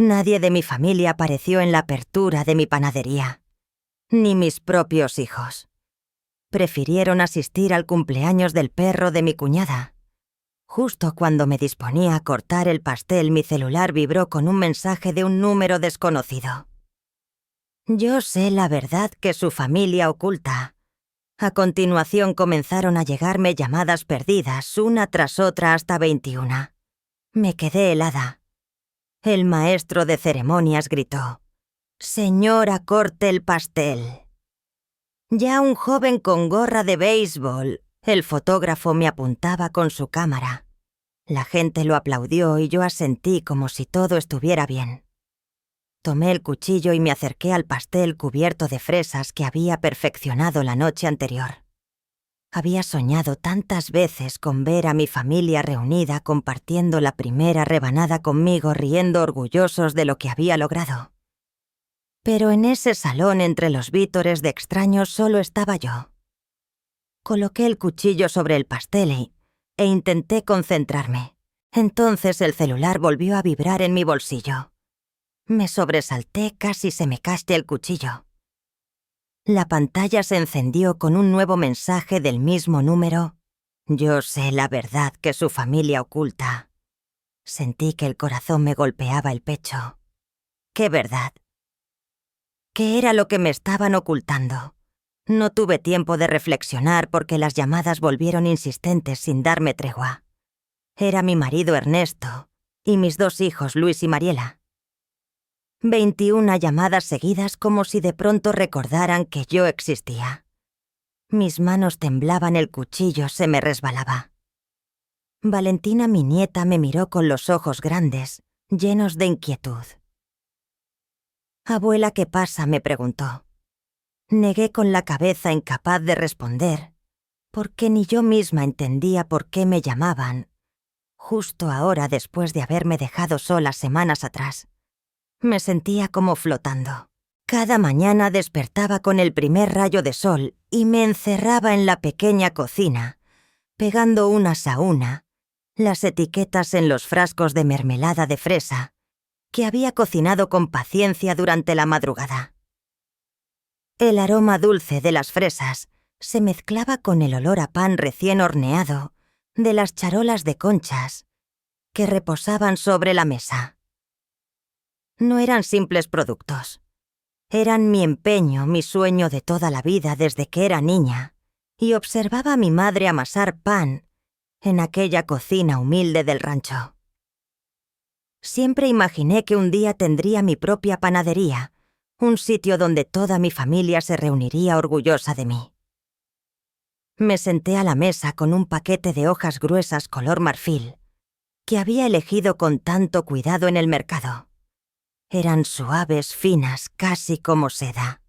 Nadie de mi familia apareció en la apertura de mi panadería, ni mis propios hijos. Prefirieron asistir al cumpleaños del perro de mi cuñada. Justo cuando me disponía a cortar el pastel, mi celular vibró con un mensaje de un número desconocido. Yo sé la verdad que su familia oculta. A continuación comenzaron a llegarme llamadas perdidas, una tras otra hasta 21. Me quedé helada. El maestro de ceremonias gritó: «Señora, corte el pastel». Ya un joven con gorra de béisbol, el fotógrafo, me apuntaba con su cámara. La gente lo aplaudió y yo asentí como si todo estuviera bien. Tomé el cuchillo y me acerqué al pastel cubierto de fresas que había perfeccionado la noche anterior. Había soñado tantas veces con ver a mi familia reunida compartiendo la primera rebanada conmigo, riendo orgullosos de lo que había logrado. Pero en ese salón entre los vítores de extraños solo estaba yo. Coloqué el cuchillo sobre el pastel e intenté concentrarme. Entonces el celular volvió a vibrar en mi bolsillo. Me sobresalté, casi se me caste el cuchillo. La pantalla se encendió con un nuevo mensaje del mismo número. «Yo sé la verdad que su familia oculta». Sentí que el corazón me golpeaba el pecho. ¿Qué verdad? ¿Qué era lo que me estaban ocultando? No tuve tiempo de reflexionar porque las llamadas volvieron insistentes sin darme tregua. Era mi marido Ernesto y mis 2 hijos, Luis y Mariela. 21 llamadas seguidas como si de pronto recordaran que yo existía. Mis manos temblaban, el cuchillo se me resbalaba. Valentina, mi nieta, me miró con los ojos grandes, llenos de inquietud. «Abuela, ¿qué pasa?», me preguntó. Negué con la cabeza, incapaz de responder, porque ni yo misma entendía por qué me llamaban, justo ahora después de haberme dejado sola semanas atrás. Me sentía como flotando. Cada mañana despertaba con el primer rayo de sol y me encerraba en la pequeña cocina, pegando unas a una las etiquetas en los frascos de mermelada de fresa que había cocinado con paciencia durante la madrugada. El aroma dulce de las fresas se mezclaba con el olor a pan recién horneado de las charolas de conchas que reposaban sobre la mesa. No eran simples productos. Eran mi empeño, mi sueño de toda la vida desde que era niña, y observaba a mi madre amasar pan en aquella cocina humilde del rancho. Siempre imaginé que un día tendría mi propia panadería, un sitio donde toda mi familia se reuniría orgullosa de mí. Me senté a la mesa con un paquete de hojas gruesas color marfil, que había elegido con tanto cuidado en el mercado. Eran suaves, finas, casi como seda.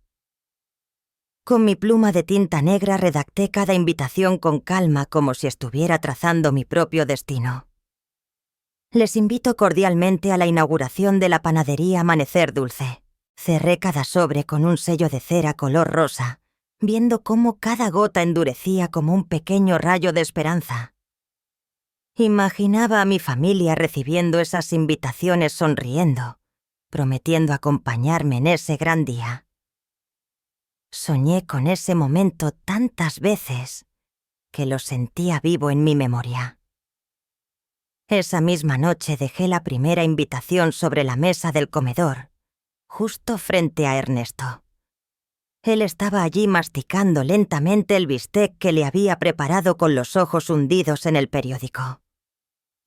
Con mi pluma de tinta negra redacté cada invitación con calma, como si estuviera trazando mi propio destino. Les invito cordialmente a la inauguración de la panadería Amanecer Dulce. Cerré cada sobre con un sello de cera color rosa, viendo cómo cada gota endurecía como un pequeño rayo de esperanza. Imaginaba a mi familia recibiendo esas invitaciones sonriendo, prometiendo acompañarme en ese gran día. Soñé con ese momento tantas veces que lo sentía vivo en mi memoria. Esa misma noche dejé la primera invitación sobre la mesa del comedor, justo frente a Ernesto. Él estaba allí masticando lentamente el bistec que le había preparado con los ojos hundidos en el periódico.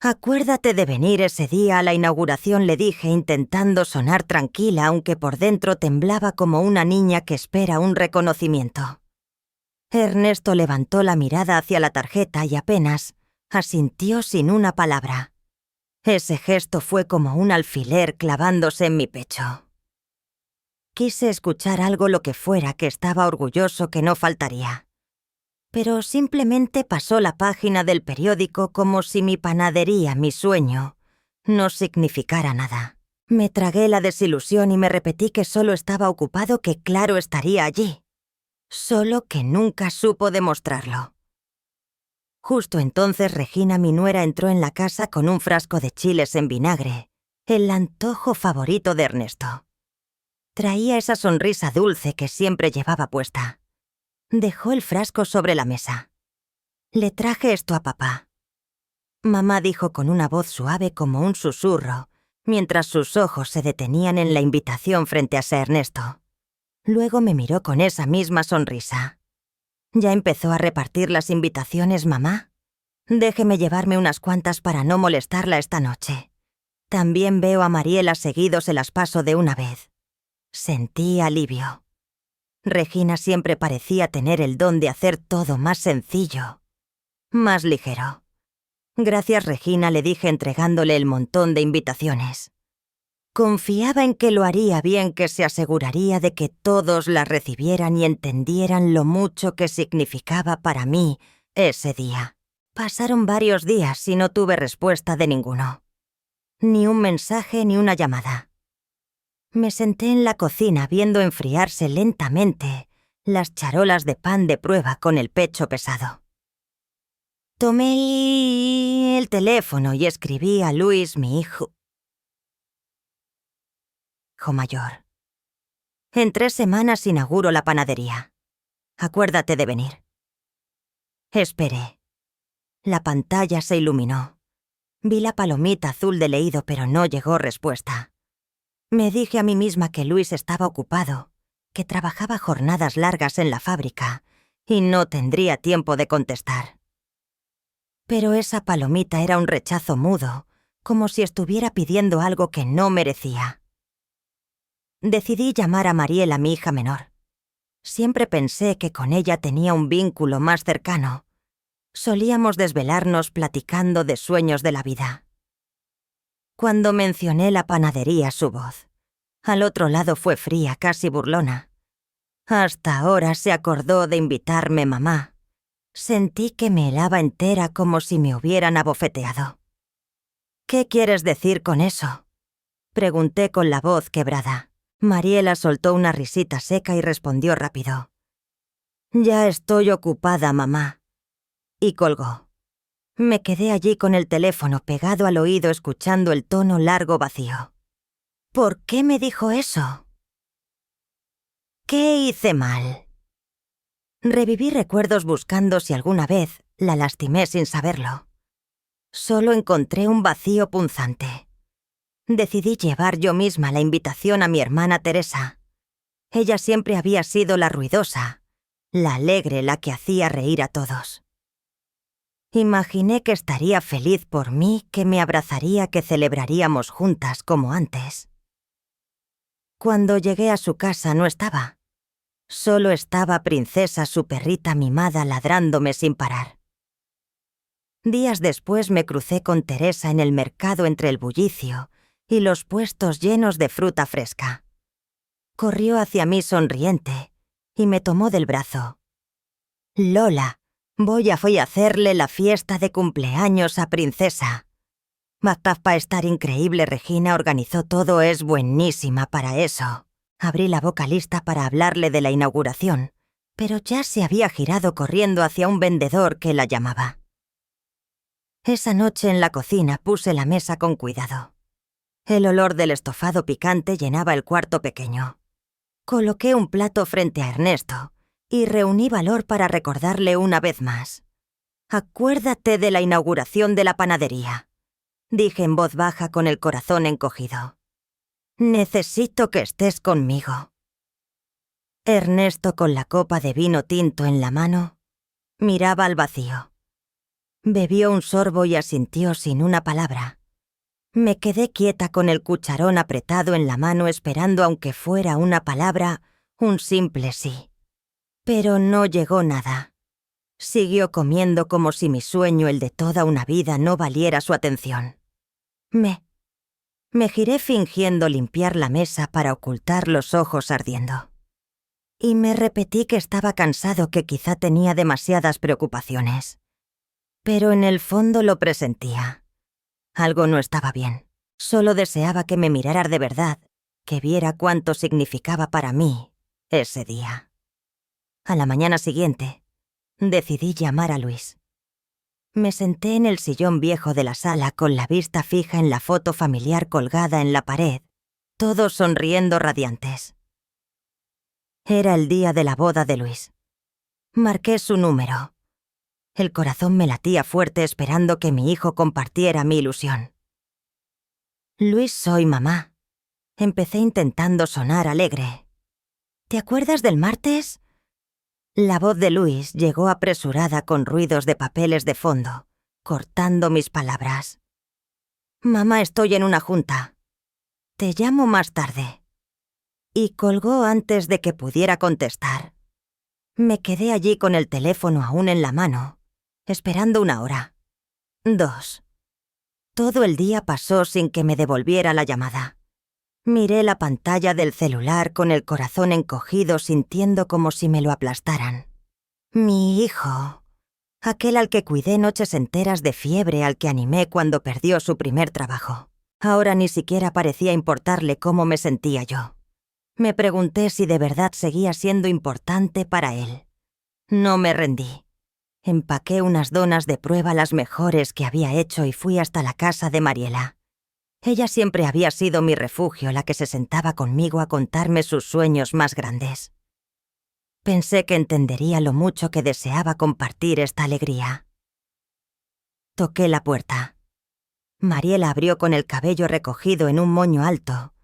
«Acuérdate de venir ese día a la inauguración», le dije, intentando sonar tranquila, aunque por dentro temblaba como una niña que espera un reconocimiento. Ernesto levantó la mirada hacia la tarjeta y apenas asintió sin una palabra. Ese gesto fue como un alfiler clavándose en mi pecho. Quise escuchar algo, lo que fuera, que estaba orgulloso que no faltaría. Pero simplemente pasó la página del periódico como si mi panadería, mi sueño, no significara nada. Me tragué la desilusión y me repetí que solo estaba ocupado, que claro estaría allí. Solo que nunca supo demostrarlo. Justo entonces Regina, mi nuera, entró en la casa con un frasco de chiles en vinagre el antojo favorito de Ernesto. Traía esa sonrisa dulce que siempre llevaba puesta. Dejó el frasco sobre la mesa. «Le traje esto a papá». Mamá dijo con una voz suave como un susurro, mientras sus ojos se detenían en la invitación frente a Sir Ernesto. Luego me miró con esa misma sonrisa. «¿Ya empezó a repartir las invitaciones, mamá? Déjeme llevarme unas cuantas para no molestarla esta noche. También veo a Mariela seguido, se las paso de una vez». Sentí alivio. Regina siempre parecía tener el don de hacer todo más sencillo, más ligero. «Gracias, Regina», le dije entregándole el montón de invitaciones. Confiaba en que lo haría bien, que se aseguraría de que todos las recibieran y entendieran lo mucho que significaba para mí ese día. Pasaron varios días y no tuve respuesta de ninguno. Ni un mensaje ni una llamada. Me senté en la cocina viendo enfriarse lentamente las charolas de pan de prueba con el pecho pesado. Tomé el teléfono y escribí a Luis, mi hijo mayor. «En 3 semanas inauguro la panadería. Acuérdate de venir». Esperé. La pantalla se iluminó. Vi la palomita azul de leído, pero no llegó respuesta. Me dije a mí misma que Luis estaba ocupado, que trabajaba jornadas largas en la fábrica y no tendría tiempo de contestar. Pero esa palomita era un rechazo mudo, como si estuviera pidiendo algo que no merecía. Decidí llamar a Mariela, mi hija menor. Siempre pensé que con ella tenía un vínculo más cercano. Solíamos desvelarnos platicando de sueños de la vida. Cuando mencioné la panadería, su voz al otro lado fue fría, casi burlona. Hasta ahora se acordó de invitarme, mamá. Sentí que me helaba entera como si me hubieran abofeteado. «¿Qué quieres decir con eso?», pregunté con la voz quebrada. Mariela soltó una risita seca y respondió rápido. «Ya estoy ocupada, mamá». Y colgó. Me quedé allí con el teléfono pegado al oído escuchando el tono largo vacío. ¿Por qué me dijo eso? ¿Qué hice mal? Reviví recuerdos buscando si alguna vez la lastimé sin saberlo. Solo encontré un vacío punzante. Decidí llevar yo misma la invitación a mi hermana Teresa. Ella siempre había sido la ruidosa, la alegre, la que hacía reír a todos. Imaginé que estaría feliz por mí, que me abrazaría, que celebraríamos juntas como antes. Cuando llegué a su casa no estaba. Solo estaba Princesa, su perrita mimada, ladrándome sin parar. Días después me crucé con Teresa en el mercado entre el bullicio y los puestos llenos de fruta fresca. Corrió hacia mí sonriente y me tomó del brazo. «Lola, voy a hacerle la fiesta de cumpleaños a Princesa. Va a estar increíble, Regina organizó todo, es buenísima para eso». Abrí la boca lista para hablarle de la inauguración, pero ya se había girado corriendo hacia un vendedor que la llamaba. Esa noche en la cocina puse la mesa con cuidado. El olor del estofado picante llenaba el cuarto pequeño. Coloqué un plato frente a Ernesto y reuní valor para recordarle una vez más. «Acuérdate de la inauguración de la panadería», dije en voz baja con el corazón encogido. «Necesito que estés conmigo». Ernesto, con la copa de vino tinto en la mano, miraba al vacío. Bebió un sorbo y asintió sin una palabra. Me quedé quieta con el cucharón apretado en la mano esperando, aunque fuera una palabra, un simple sí. Pero no llegó nada. Siguió comiendo como si mi sueño, el de toda una vida, no valiera su atención. Me giré fingiendo limpiar la mesa para ocultar los ojos ardiendo. Y me repetí que estaba cansado, que quizá tenía demasiadas preocupaciones. Pero en el fondo lo presentía. Algo no estaba bien. Solo deseaba que me mirara de verdad, que viera cuánto significaba para mí ese día. A la mañana siguiente, decidí llamar a Luis. Me senté en el sillón viejo de la sala con la vista fija en la foto familiar colgada en la pared, todos sonriendo radiantes. Era el día de la boda de Luis. Marqué su número. El corazón me latía fuerte esperando que mi hijo compartiera mi ilusión. Luis, soy mamá. Empecé intentando sonar alegre. ¿Te acuerdas del martes? La voz de Luis llegó apresurada con ruidos de papeles de fondo, cortando mis palabras. Mamá, estoy en una junta. Te llamo más tarde. Y colgó antes de que pudiera contestar. Me quedé allí con el teléfono aún en la mano, esperando 1 hora. 2. Todo el día pasó sin que me devolviera la llamada. Miré la pantalla del celular con el corazón encogido, sintiendo como si me lo aplastaran. Mi hijo, aquel al que cuidé noches enteras de fiebre, al que animé cuando perdió su primer trabajo. Ahora ni siquiera parecía importarle cómo me sentía yo. Me pregunté si de verdad seguía siendo importante para él. No me rendí. Empaqué unas donas de prueba, las mejores que había hecho, y fui hasta la casa de Mariela. Ella siempre había sido mi refugio, la que se sentaba conmigo a contarme sus sueños más grandes. Pensé que entendería lo mucho que deseaba compartir esta alegría. Toqué la puerta. Mariela abrió con el cabello recogido en un moño alto,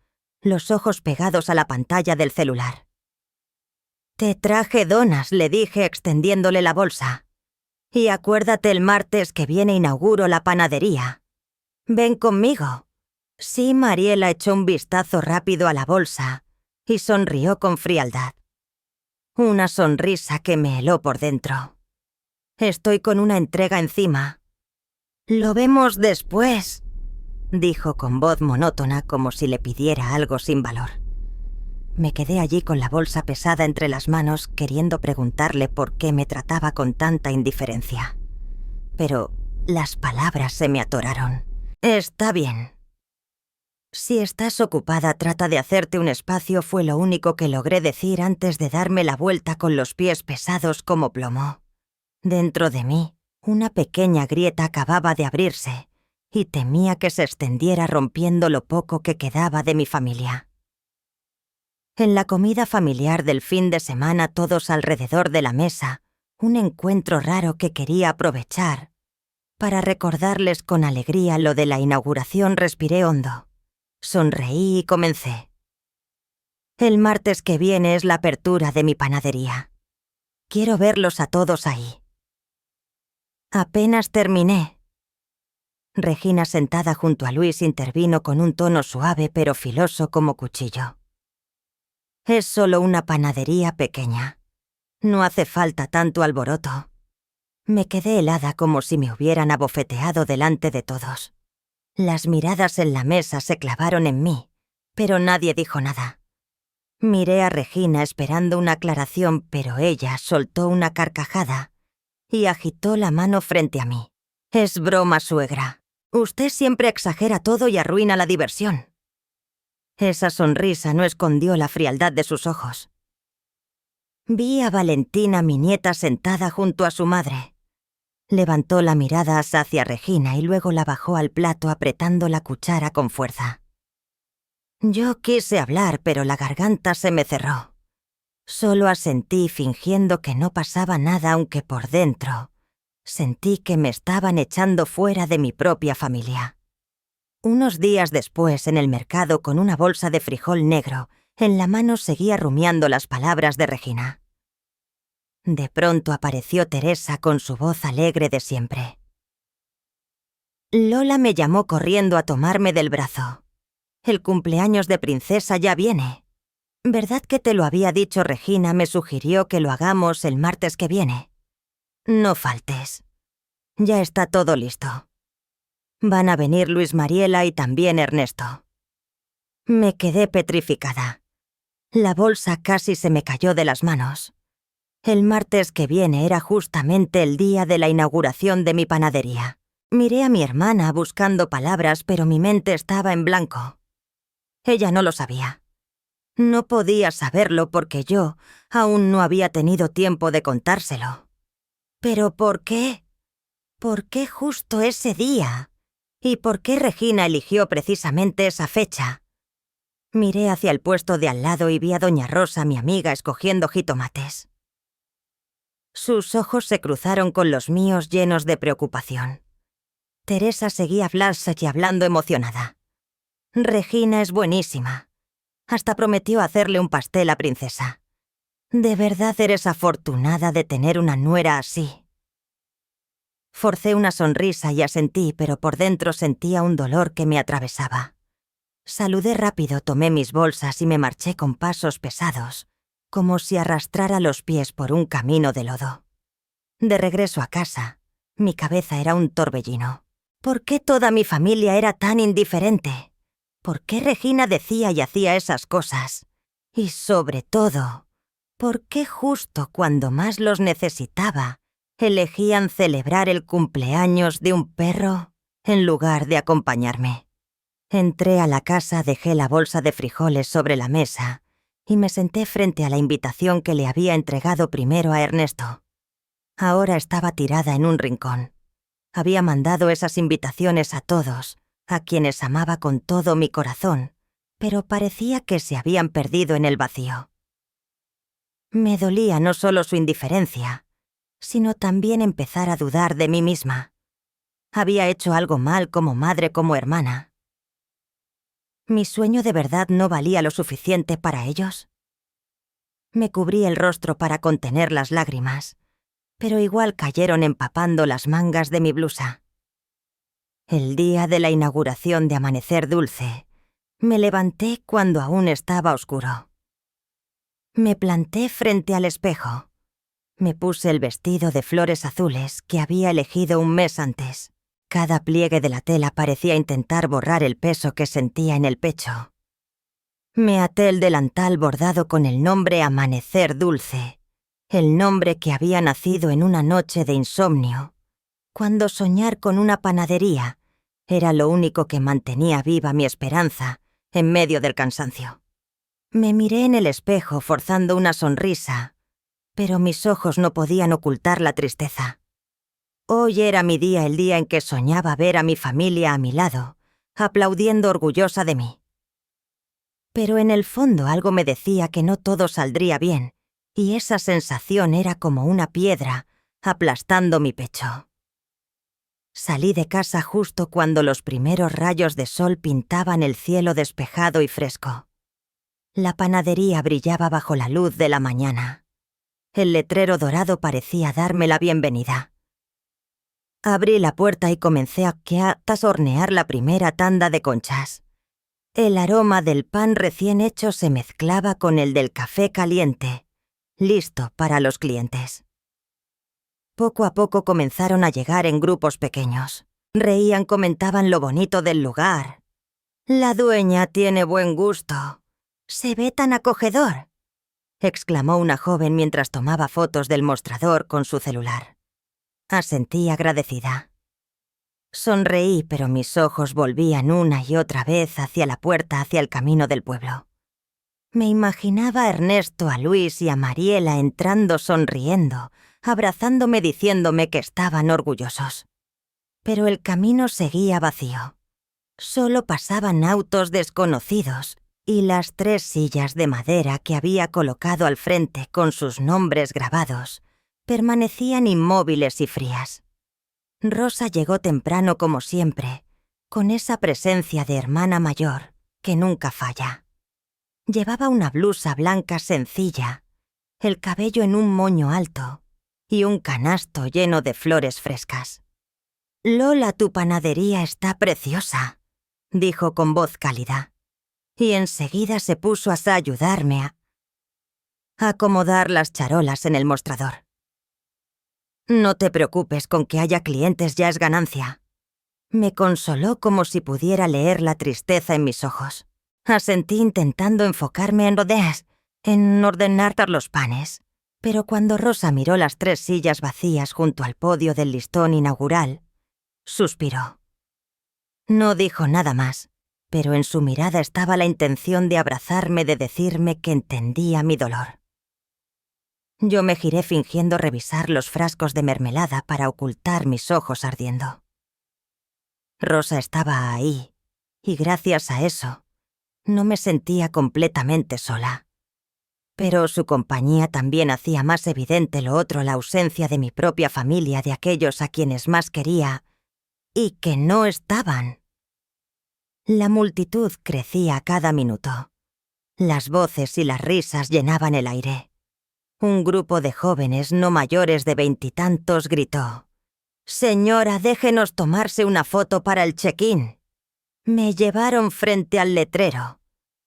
los ojos pegados a la pantalla del celular. «Te traje donas», le dije extendiéndole la bolsa. «Y acuérdate, el martes que viene inauguro la panadería. Ven conmigo». Sí, Mariela echó un vistazo rápido a la bolsa y sonrió con frialdad. Una sonrisa que me heló por dentro. Estoy con una entrega encima. «Lo vemos después», dijo con voz monótona, como si le pidiera algo sin valor. Me quedé allí con la bolsa pesada entre las manos, queriendo preguntarle por qué me trataba con tanta indiferencia. Pero las palabras se me atoraron. «Está bien. Si estás ocupada, trata de hacerte un espacio», fue lo único que logré decir antes de darme la vuelta con los pies pesados como plomo. Dentro de mí, una pequeña grieta acababa de abrirse, y temía que se extendiera rompiendo lo poco que quedaba de mi familia. En la comida familiar del fin de semana, todos alrededor de la mesa, un encuentro raro que quería aprovechar. Para recordarles con alegría lo de la inauguración, respiré hondo. Sonreí y comencé. «El martes que viene es la apertura de mi panadería. Quiero verlos a todos ahí». Apenas terminé. Regina, sentada junto a Luis, intervino con un tono suave pero filoso como cuchillo. «Es solo una panadería pequeña. No hace falta tanto alboroto». Me quedé helada, como si me hubieran abofeteado delante de todos. Las miradas en la mesa se clavaron en mí, pero nadie dijo nada. Miré a Regina esperando una aclaración, pero ella soltó una carcajada y agitó la mano frente a mí. «Es broma, suegra. Usted siempre exagera todo y arruina la diversión». Esa sonrisa no escondió la frialdad de sus ojos. Vi a Valentina, mi nieta, sentada junto a su madre. Levantó la mirada hacia Regina y luego la bajó al plato, apretando la cuchara con fuerza. Yo quise hablar, pero la garganta se me cerró. Solo asentí, fingiendo que no pasaba nada, aunque por dentro sentí que me estaban echando fuera de mi propia familia. Unos días después, en el mercado, con una bolsa de frijol negro en la mano, seguía rumiando las palabras de Regina. De pronto apareció Teresa con su voz alegre de siempre. «Lola me llamó corriendo a tomarme del brazo. El cumpleaños de Princesa ya viene. ¿Verdad que te lo había dicho Regina? Me sugirió que lo hagamos el martes que viene. No faltes. Ya está todo listo. Van a venir Luis, Mariela y también Ernesto». Me quedé petrificada. La bolsa casi se me cayó de las manos. El martes que viene era justamente el día de la inauguración de mi panadería. Miré a mi hermana buscando palabras, pero mi mente estaba en blanco. Ella no lo sabía. No podía saberlo porque yo aún no había tenido tiempo de contárselo. ¿Pero por qué? ¿Por qué justo ese día? ¿Y por qué Regina eligió precisamente esa fecha? Miré hacia el puesto de al lado y vi a doña Rosa, mi amiga, escogiendo jitomates. Sus ojos se cruzaron con los míos llenos de preocupación. Teresa seguía y hablando emocionada. Regina es buenísima. Hasta prometió hacerle un pastel a Princesa. De verdad eres afortunada de tener una nuera así. Forcé una sonrisa y asentí, pero por dentro sentía un dolor que me atravesaba. Saludé rápido, tomé mis bolsas y me marché con pasos pesados, como si arrastrara los pies por un camino de lodo. De regreso a casa, mi cabeza era un torbellino. ¿Por qué toda mi familia era tan indiferente? ¿Por qué Regina decía y hacía esas cosas? Y sobre todo, ¿por qué justo cuando más los necesitaba, elegían celebrar el cumpleaños de un perro en lugar de acompañarme? Entré a la casa, dejé la bolsa de frijoles sobre la mesa y me senté frente a la invitación que le había entregado primero a Ernesto. Ahora estaba tirada en un rincón. Había mandado esas invitaciones a todos, a quienes amaba con todo mi corazón, pero parecía que se habían perdido en el vacío. Me dolía no solo su indiferencia, sino también empezar a dudar de mí misma. Había hecho algo mal como madre, como hermana. ¿Mi sueño de verdad no valía lo suficiente para ellos? Me cubrí el rostro para contener las lágrimas, pero igual cayeron empapando las mangas de mi blusa. El día de la inauguración de Amanecer Dulce, me levanté cuando aún estaba oscuro. Me planté frente al espejo. Me puse el vestido de flores azules que había elegido un mes antes. Cada pliegue de la tela parecía intentar borrar el peso que sentía en el pecho. Me até el delantal bordado con el nombre Amanecer Dulce, el nombre que había nacido en una noche de insomnio, cuando soñar con una panadería era lo único que mantenía viva mi esperanza en medio del cansancio. Me miré en el espejo forzando una sonrisa, pero mis ojos no podían ocultar la tristeza. Hoy era mi día, el día en que soñaba ver a mi familia a mi lado, aplaudiendo orgullosa de mí. Pero en el fondo algo me decía que no todo saldría bien, y esa sensación era como una piedra aplastando mi pecho. Salí de casa justo cuando los primeros rayos de sol pintaban el cielo despejado y fresco. La panadería brillaba bajo la luz de la mañana. El letrero dorado parecía darme la bienvenida. Abrí la puerta y comencé a hornear la primera tanda de conchas. El aroma del pan recién hecho se mezclaba con el del café caliente, listo para los clientes. Poco a poco comenzaron a llegar en grupos pequeños. Reían, comentaban lo bonito del lugar. «La dueña tiene buen gusto. Se ve tan acogedor», exclamó una joven mientras tomaba fotos del mostrador con su celular. Asentí agradecida. Sonreí, pero mis ojos volvían una y otra vez hacia la puerta, hacia el camino del pueblo. Me imaginaba a Ernesto, a Luis y a Mariela entrando sonriendo, abrazándome diciéndome que estaban orgullosos. Pero el camino seguía vacío. Solo pasaban autos desconocidos y las 3 sillas de madera que había colocado al frente con sus nombres grabados permanecían inmóviles y frías. Rosa llegó temprano como siempre, con esa presencia de hermana mayor que nunca falla. Llevaba una blusa blanca sencilla, el cabello en un moño alto y un canasto lleno de flores frescas. «Lola, tu panadería está preciosa», dijo con voz cálida, y enseguida se puso a ayudarme a acomodar las charolas en el mostrador. «No te preocupes, con que haya clientes ya es ganancia», me consoló como si pudiera leer la tristeza en mis ojos. Asentí intentando enfocarme en ordenar los panes, pero cuando Rosa miró las 3 sillas vacías junto al podio del listón inaugural, suspiró. No dijo nada más, pero en su mirada estaba la intención de abrazarme, de decirme que entendía mi dolor. Yo me giré fingiendo revisar los frascos de mermelada para ocultar mis ojos ardiendo. Rosa estaba ahí, y gracias a eso, no me sentía completamente sola. Pero su compañía también hacía más evidente lo otro, la ausencia de mi propia familia, de aquellos a quienes más quería, y que no estaban. La multitud crecía a cada minuto. Las voces y las risas llenaban el aire. Un grupo de jóvenes no mayores de 20 y tantos gritó: «Señora, déjenos tomarse una foto para el check-in». Me llevaron frente al letrero,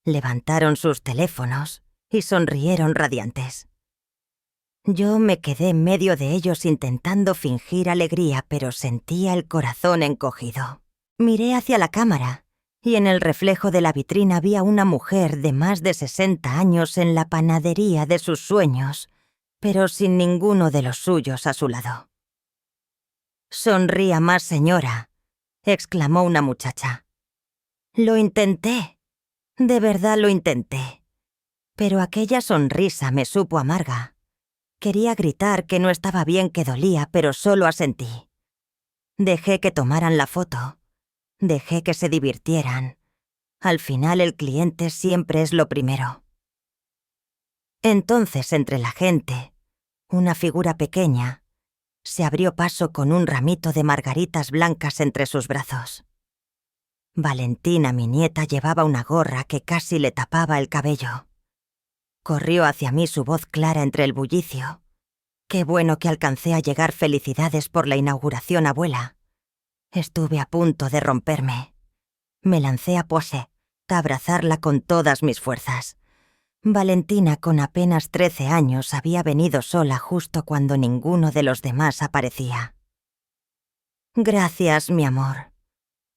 levantaron sus teléfonos y sonrieron radiantes. Yo me quedé en medio de ellos intentando fingir alegría, pero sentía el corazón encogido. Miré hacia la cámara y en el reflejo de la vitrina vi a una mujer de más de 60 años en la panadería de sus sueños, pero sin ninguno de los suyos a su lado. «Sonría más, señora», exclamó una muchacha. Lo intenté, de verdad lo intenté, pero aquella sonrisa me supo amarga. Quería gritar que no estaba bien, que dolía, pero solo asentí. Dejé que tomaran la foto, dejé que se divirtieran. Al final el cliente siempre es lo primero. Entonces, entre la gente, una figura pequeña se abrió paso con un ramito de margaritas blancas entre sus brazos. Valentina, mi nieta, llevaba una gorra que casi le tapaba el cabello. Corrió hacia mí, su voz clara entre el bullicio. «Qué bueno que alcancé a llegar. Felicidades por la inauguración, abuela». Estuve a punto de romperme. Me lancé a Poise, a abrazarla con todas mis fuerzas. Valentina, con apenas 13 años, había venido sola justo cuando ninguno de los demás aparecía. «Gracias, mi amor.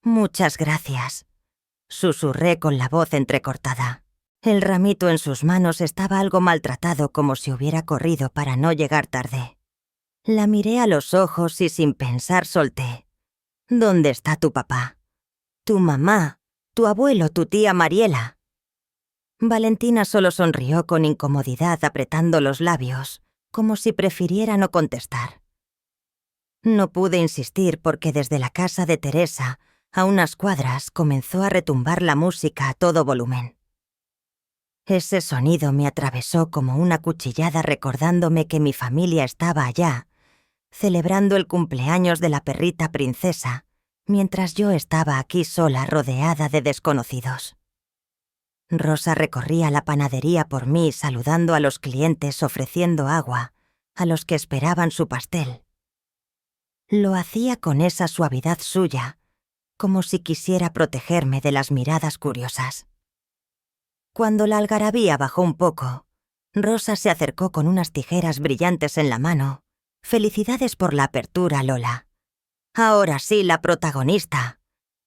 Muchas gracias», susurré con la voz entrecortada. El ramito en sus manos estaba algo maltratado, como si hubiera corrido para no llegar tarde. La miré a los ojos y sin pensar solté: «¿Dónde está tu papá? Tu mamá, tu abuelo, tu tía Mariela». Valentina solo sonrió con incomodidad, apretando los labios, como si prefiriera no contestar. No pude insistir porque desde la casa de Teresa, a unas cuadras, comenzó a retumbar la música a todo volumen. Ese sonido me atravesó como una cuchillada, recordándome que mi familia estaba allá, celebrando el cumpleaños de la perrita princesa, mientras yo estaba aquí sola, rodeada de desconocidos. Rosa recorría la panadería por mí, saludando a los clientes, ofreciendo agua a los que esperaban su pastel. Lo hacía con esa suavidad suya, como si quisiera protegerme de las miradas curiosas. Cuando la algarabía bajó un poco, Rosa se acercó con unas tijeras brillantes en la mano. «Felicidades por la apertura, Lola. Ahora sí, la protagonista.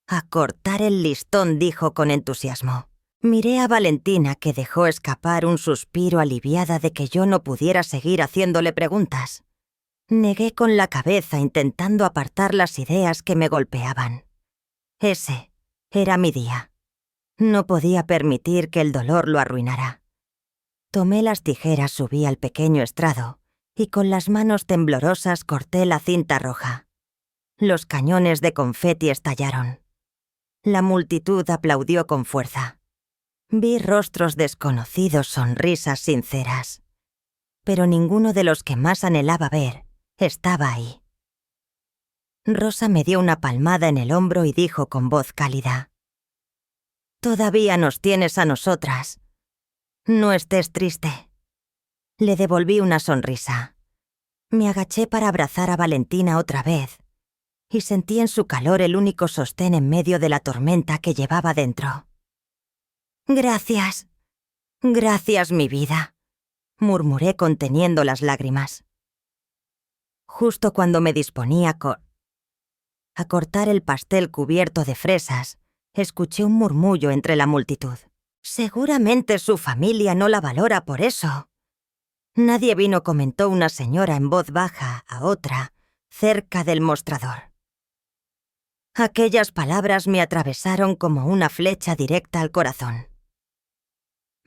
A cortar el listón», dijo con entusiasmo. Miré a Valentina, que dejó escapar un suspiro aliviada de que yo no pudiera seguir haciéndole preguntas. Negué con la cabeza, intentando apartar las ideas que me golpeaban. Ese era mi día. No podía permitir que el dolor lo arruinara. Tomé las tijeras, subí al pequeño estrado y con las manos temblorosas corté la cinta roja. Los cañones de confeti estallaron. La multitud aplaudió con fuerza. Vi rostros desconocidos, sonrisas sinceras. Pero ninguno de los que más anhelaba ver estaba ahí. Rosa me dio una palmada en el hombro y dijo con voz cálida: «Todavía nos tienes a nosotras. No estés triste». Le devolví una sonrisa. Me agaché para abrazar a Valentina otra vez y sentí en su calor el único sostén en medio de la tormenta que llevaba dentro. «Gracias. Gracias, mi vida», murmuré conteniendo las lágrimas. Justo cuando me disponía a cortar el pastel cubierto de fresas, escuché un murmullo entre la multitud. «Seguramente su familia no la valora por eso». «Nadie vino», comentó una señora en voz baja a otra, cerca del mostrador. Aquellas palabras me atravesaron como una flecha directa al corazón.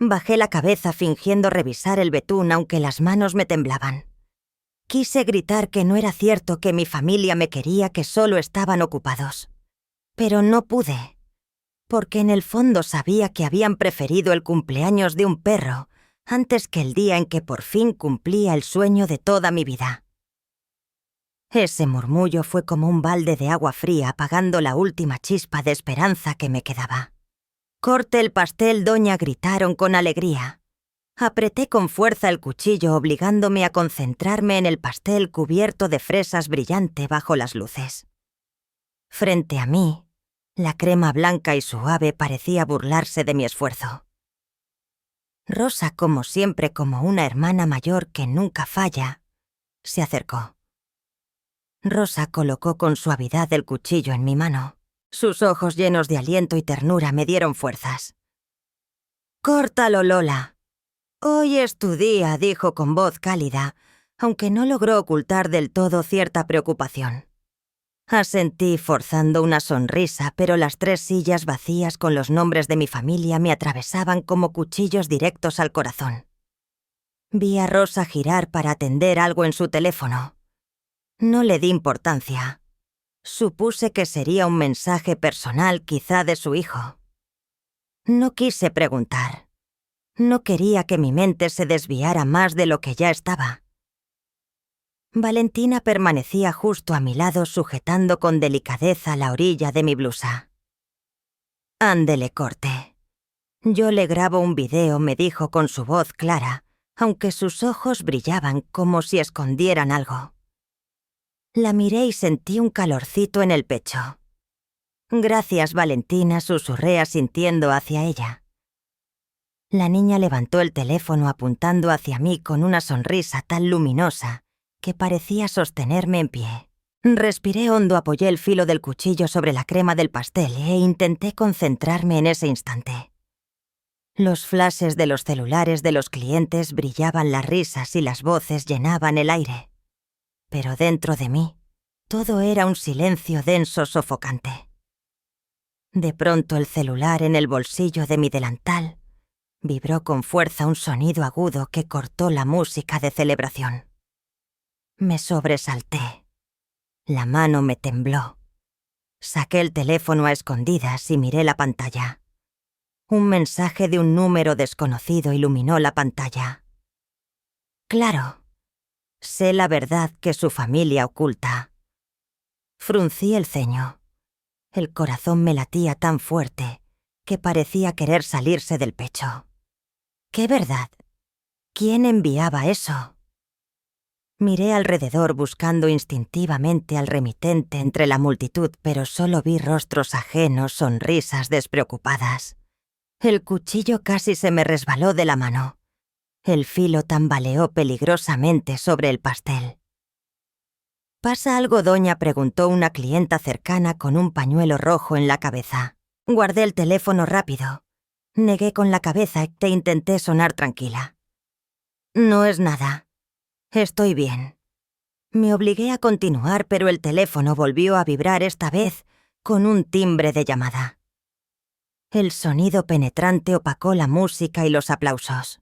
Bajé la cabeza fingiendo revisar el betún aunque las manos me temblaban. Quise gritar que no era cierto, que mi familia me quería, que solo estaban ocupados. Pero no pude, porque en el fondo sabía que habían preferido el cumpleaños de un perro antes que el día en que por fin cumplía el sueño de toda mi vida. Ese murmullo fue como un balde de agua fría apagando la última chispa de esperanza que me quedaba. «¡Corte el pastel, doña!», gritaron con alegría. Apreté con fuerza el cuchillo, obligándome a concentrarme en el pastel cubierto de fresas brillante bajo las luces. Frente a mí, la crema blanca y suave parecía burlarse de mi esfuerzo. Rosa, como siempre, como una hermana mayor que nunca falla, se acercó. Rosa colocó con suavidad el cuchillo en mi mano. Sus ojos llenos de aliento y ternura me dieron fuerzas. «¡Córtalo, Lola! Hoy es tu día», dijo con voz cálida, aunque no logró ocultar del todo cierta preocupación. Asentí forzando una sonrisa, pero las 3 sillas vacías con los nombres de mi familia me atravesaban como cuchillos directos al corazón. Vi a Rosa girar para atender algo en su teléfono. No le di importancia. Supuse que sería un mensaje personal, quizá de su hijo. No quise preguntar. No quería que mi mente se desviara más de lo que ya estaba. Valentina permanecía justo a mi lado, sujetando con delicadeza la orilla de mi blusa. «Ándele, corte. Yo le grabo un video», me dijo con su voz clara, aunque sus ojos brillaban como si escondieran algo. La miré y sentí un calorcito en el pecho. «Gracias, Valentina», susurré asintiendo hacia ella. La niña levantó el teléfono apuntando hacia mí con una sonrisa tan luminosa que parecía sostenerme en pie. Respiré hondo, apoyé el filo del cuchillo sobre la crema del pastel e intenté concentrarme en ese instante. Los flashes de los celulares de los clientes brillaban, las risas y las voces llenaban el aire. Pero dentro de mí, todo era un silencio denso, sofocante. De pronto el celular en el bolsillo de mi delantal vibró con fuerza, un sonido agudo que cortó la música de celebración. Me sobresalté. La mano me tembló. Saqué el teléfono a escondidas y miré la pantalla. Un mensaje de un número desconocido iluminó la pantalla. «Claro, sé la verdad que su familia oculta». Fruncí el ceño. El corazón me latía tan fuerte que parecía querer salirse del pecho. ¿Qué verdad? ¿Quién enviaba eso? Miré alrededor buscando instintivamente al remitente entre la multitud, pero solo vi rostros ajenos, sonrisas despreocupadas. El cuchillo casi se me resbaló de la mano. El filo tambaleó peligrosamente sobre el pastel. «¿Pasa algo, doña?», preguntó una clienta cercana con un pañuelo rojo en la cabeza. Guardé el teléfono rápido. Negué con la cabeza e intenté sonar tranquila. «No es nada. Estoy bien». Me obligué a continuar, pero el teléfono volvió a vibrar, esta vez con un timbre de llamada. El sonido penetrante opacó la música y los aplausos.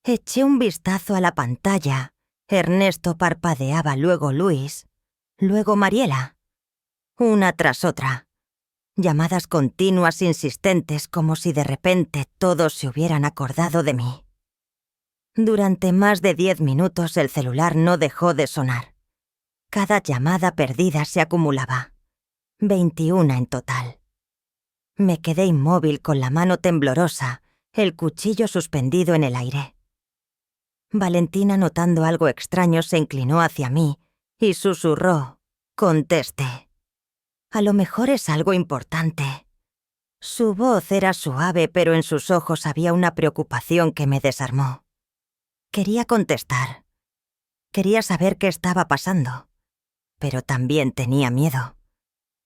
Eché un vistazo a la pantalla. Ernesto parpadeaba, luego Luis, luego Mariela. Una tras otra. Llamadas continuas, insistentes, como si de repente todos se hubieran acordado de mí. Durante más de 10 minutos el celular no dejó de sonar. Cada llamada perdida se acumulaba. 21 en total. Me quedé inmóvil con la mano temblorosa, el cuchillo suspendido en el aire. Valentina, notando algo extraño, se inclinó hacia mí y susurró: «Conteste. A lo mejor es algo importante». Su voz era suave, pero en sus ojos había una preocupación que me desarmó. Quería contestar. Quería saber qué estaba pasando. Pero también tenía miedo.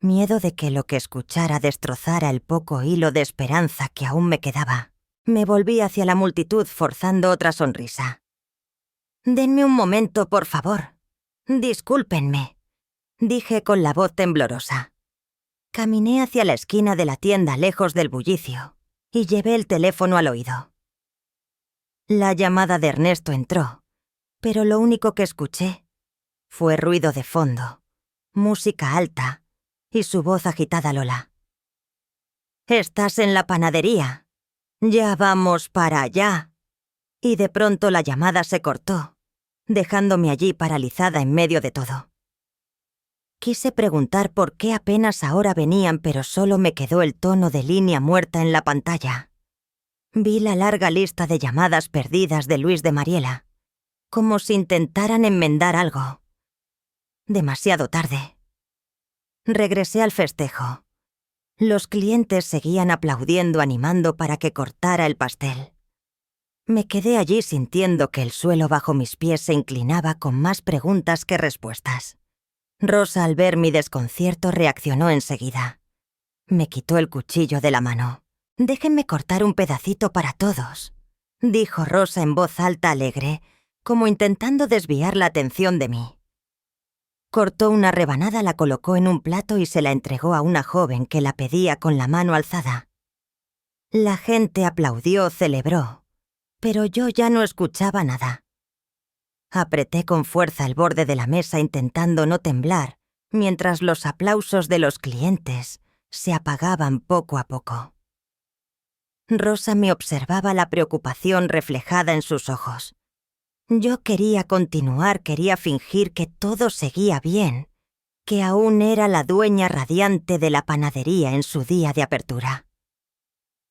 Miedo de que lo que escuchara destrozara el poco hilo de esperanza que aún me quedaba. Me volví hacia la multitud forzando otra sonrisa. «Denme un momento, por favor. Discúlpenme», dije con la voz temblorosa. Caminé hacia la esquina de la tienda, lejos del bullicio, y llevé el teléfono al oído. La llamada de Ernesto entró, pero lo único que escuché fue ruido de fondo, música alta y su voz agitada. Lola. «Estás en la panadería. Ya vamos para allá». Y de pronto la llamada se cortó, dejándome allí paralizada en medio de todo. Quise preguntar por qué apenas ahora venían, pero solo me quedó el tono de línea muerta en la pantalla. Vi la larga lista de llamadas perdidas de Luis de Mariela, como si intentaran enmendar algo. Demasiado tarde. Regresé al festejo. Los clientes seguían aplaudiendo, animando para que cortara el pastel. Me quedé allí sintiendo que el suelo bajo mis pies se inclinaba con más preguntas que respuestas. Rosa, al ver mi desconcierto, reaccionó enseguida. Me quitó el cuchillo de la mano. «Déjenme cortar un pedacito para todos», dijo Rosa en voz alta alegre, como intentando desviar la atención de mí. Cortó una rebanada, la colocó en un plato y se la entregó a una joven que la pedía con la mano alzada. La gente aplaudió, celebró, pero yo ya no escuchaba nada. Apreté con fuerza el borde de la mesa intentando no temblar, mientras los aplausos de los clientes se apagaban poco a poco. Rosa me observaba, la preocupación reflejada en sus ojos. Yo quería continuar, quería fingir que todo seguía bien, que aún era la dueña radiante de la panadería en su día de apertura.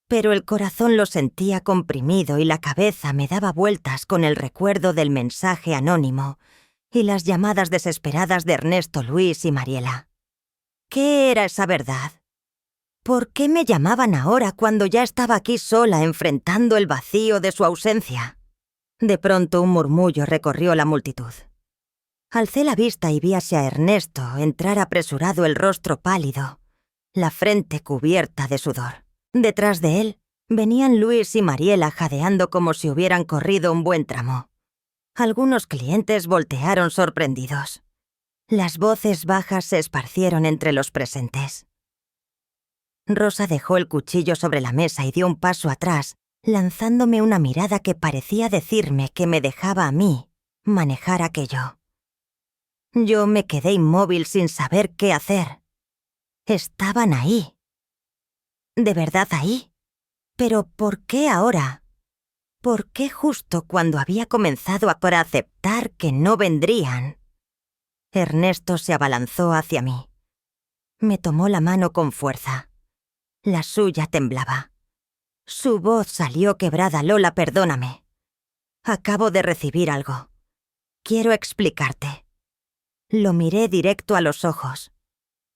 Pero el corazón lo sentía comprimido y la cabeza me daba vueltas con el recuerdo del mensaje anónimo y las llamadas desesperadas de Ernesto, Luis y Mariela. ¿Qué era esa verdad? ¿Por qué me llamaban ahora cuando ya estaba aquí sola enfrentando el vacío de su ausencia? De pronto un murmullo recorrió la multitud. Alcé la vista y vi hacia Ernesto entrar apresurado, el rostro pálido, la frente cubierta de sudor. Detrás de él venían Luis y Mariela jadeando como si hubieran corrido un buen tramo. Algunos clientes voltearon sorprendidos. Las voces bajas se esparcieron entre los presentes. Rosa dejó el cuchillo sobre la mesa y dio un paso atrás, lanzándome una mirada que parecía decirme que me dejaba a mí manejar aquello. Yo me quedé inmóvil sin saber qué hacer. Estaban ahí. ¿De verdad ahí? ¿Pero por qué ahora? ¿Por qué justo cuando había comenzado a aceptar que no vendrían? Ernesto se abalanzó hacia mí. Me tomó la mano con fuerza. La suya temblaba. Su voz salió quebrada. «Lola, perdóname. Acabo de recibir algo. Quiero explicarte». Lo miré directo a los ojos.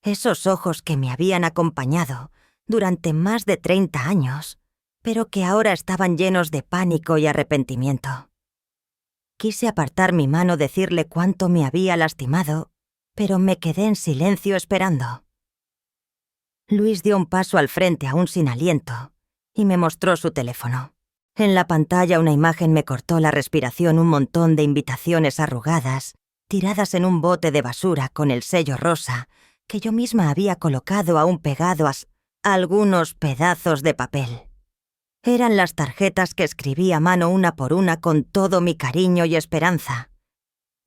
Esos ojos que me habían acompañado durante más de 30 años, pero que ahora estaban llenos de pánico y arrepentimiento. Quise apartar mi mano, decirle cuánto me había lastimado, pero me quedé en silencio esperando. Luis dio un paso al frente, aún sin aliento, y me mostró su teléfono. En la pantalla una imagen me cortó la respiración, un montón de invitaciones arrugadas, tiradas en un bote de basura con el sello rosa, que yo misma había colocado aún pegado a algunos pedazos de papel. Eran las tarjetas que escribí a mano una por una con todo mi cariño y esperanza.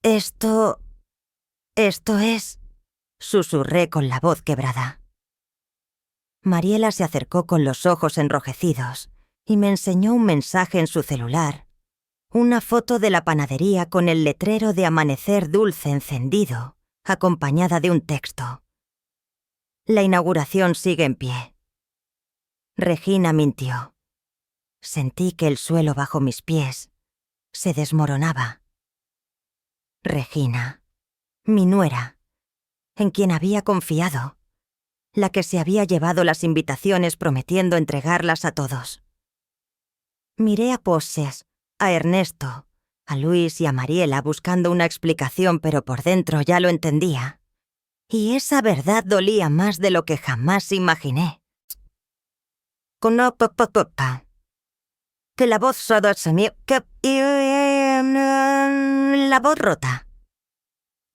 Esto es, susurré con la voz quebrada. Mariela se acercó con los ojos enrojecidos y me enseñó un mensaje en su celular, una foto de la panadería con el letrero de Amanecer Dulce encendido, acompañada de un texto. «La inauguración sigue en pie». Regina mintió. Sentí que el suelo bajo mis pies se desmoronaba. Regina, mi nuera, en quien había confiado, la que se había llevado las invitaciones prometiendo entregarlas a todos. Miré a Poses, a Ernesto, a Luis y a Mariela buscando una explicación, pero por dentro ya lo entendía. Y esa verdad dolía más de lo que jamás imaginé. Que la voz la voz rota.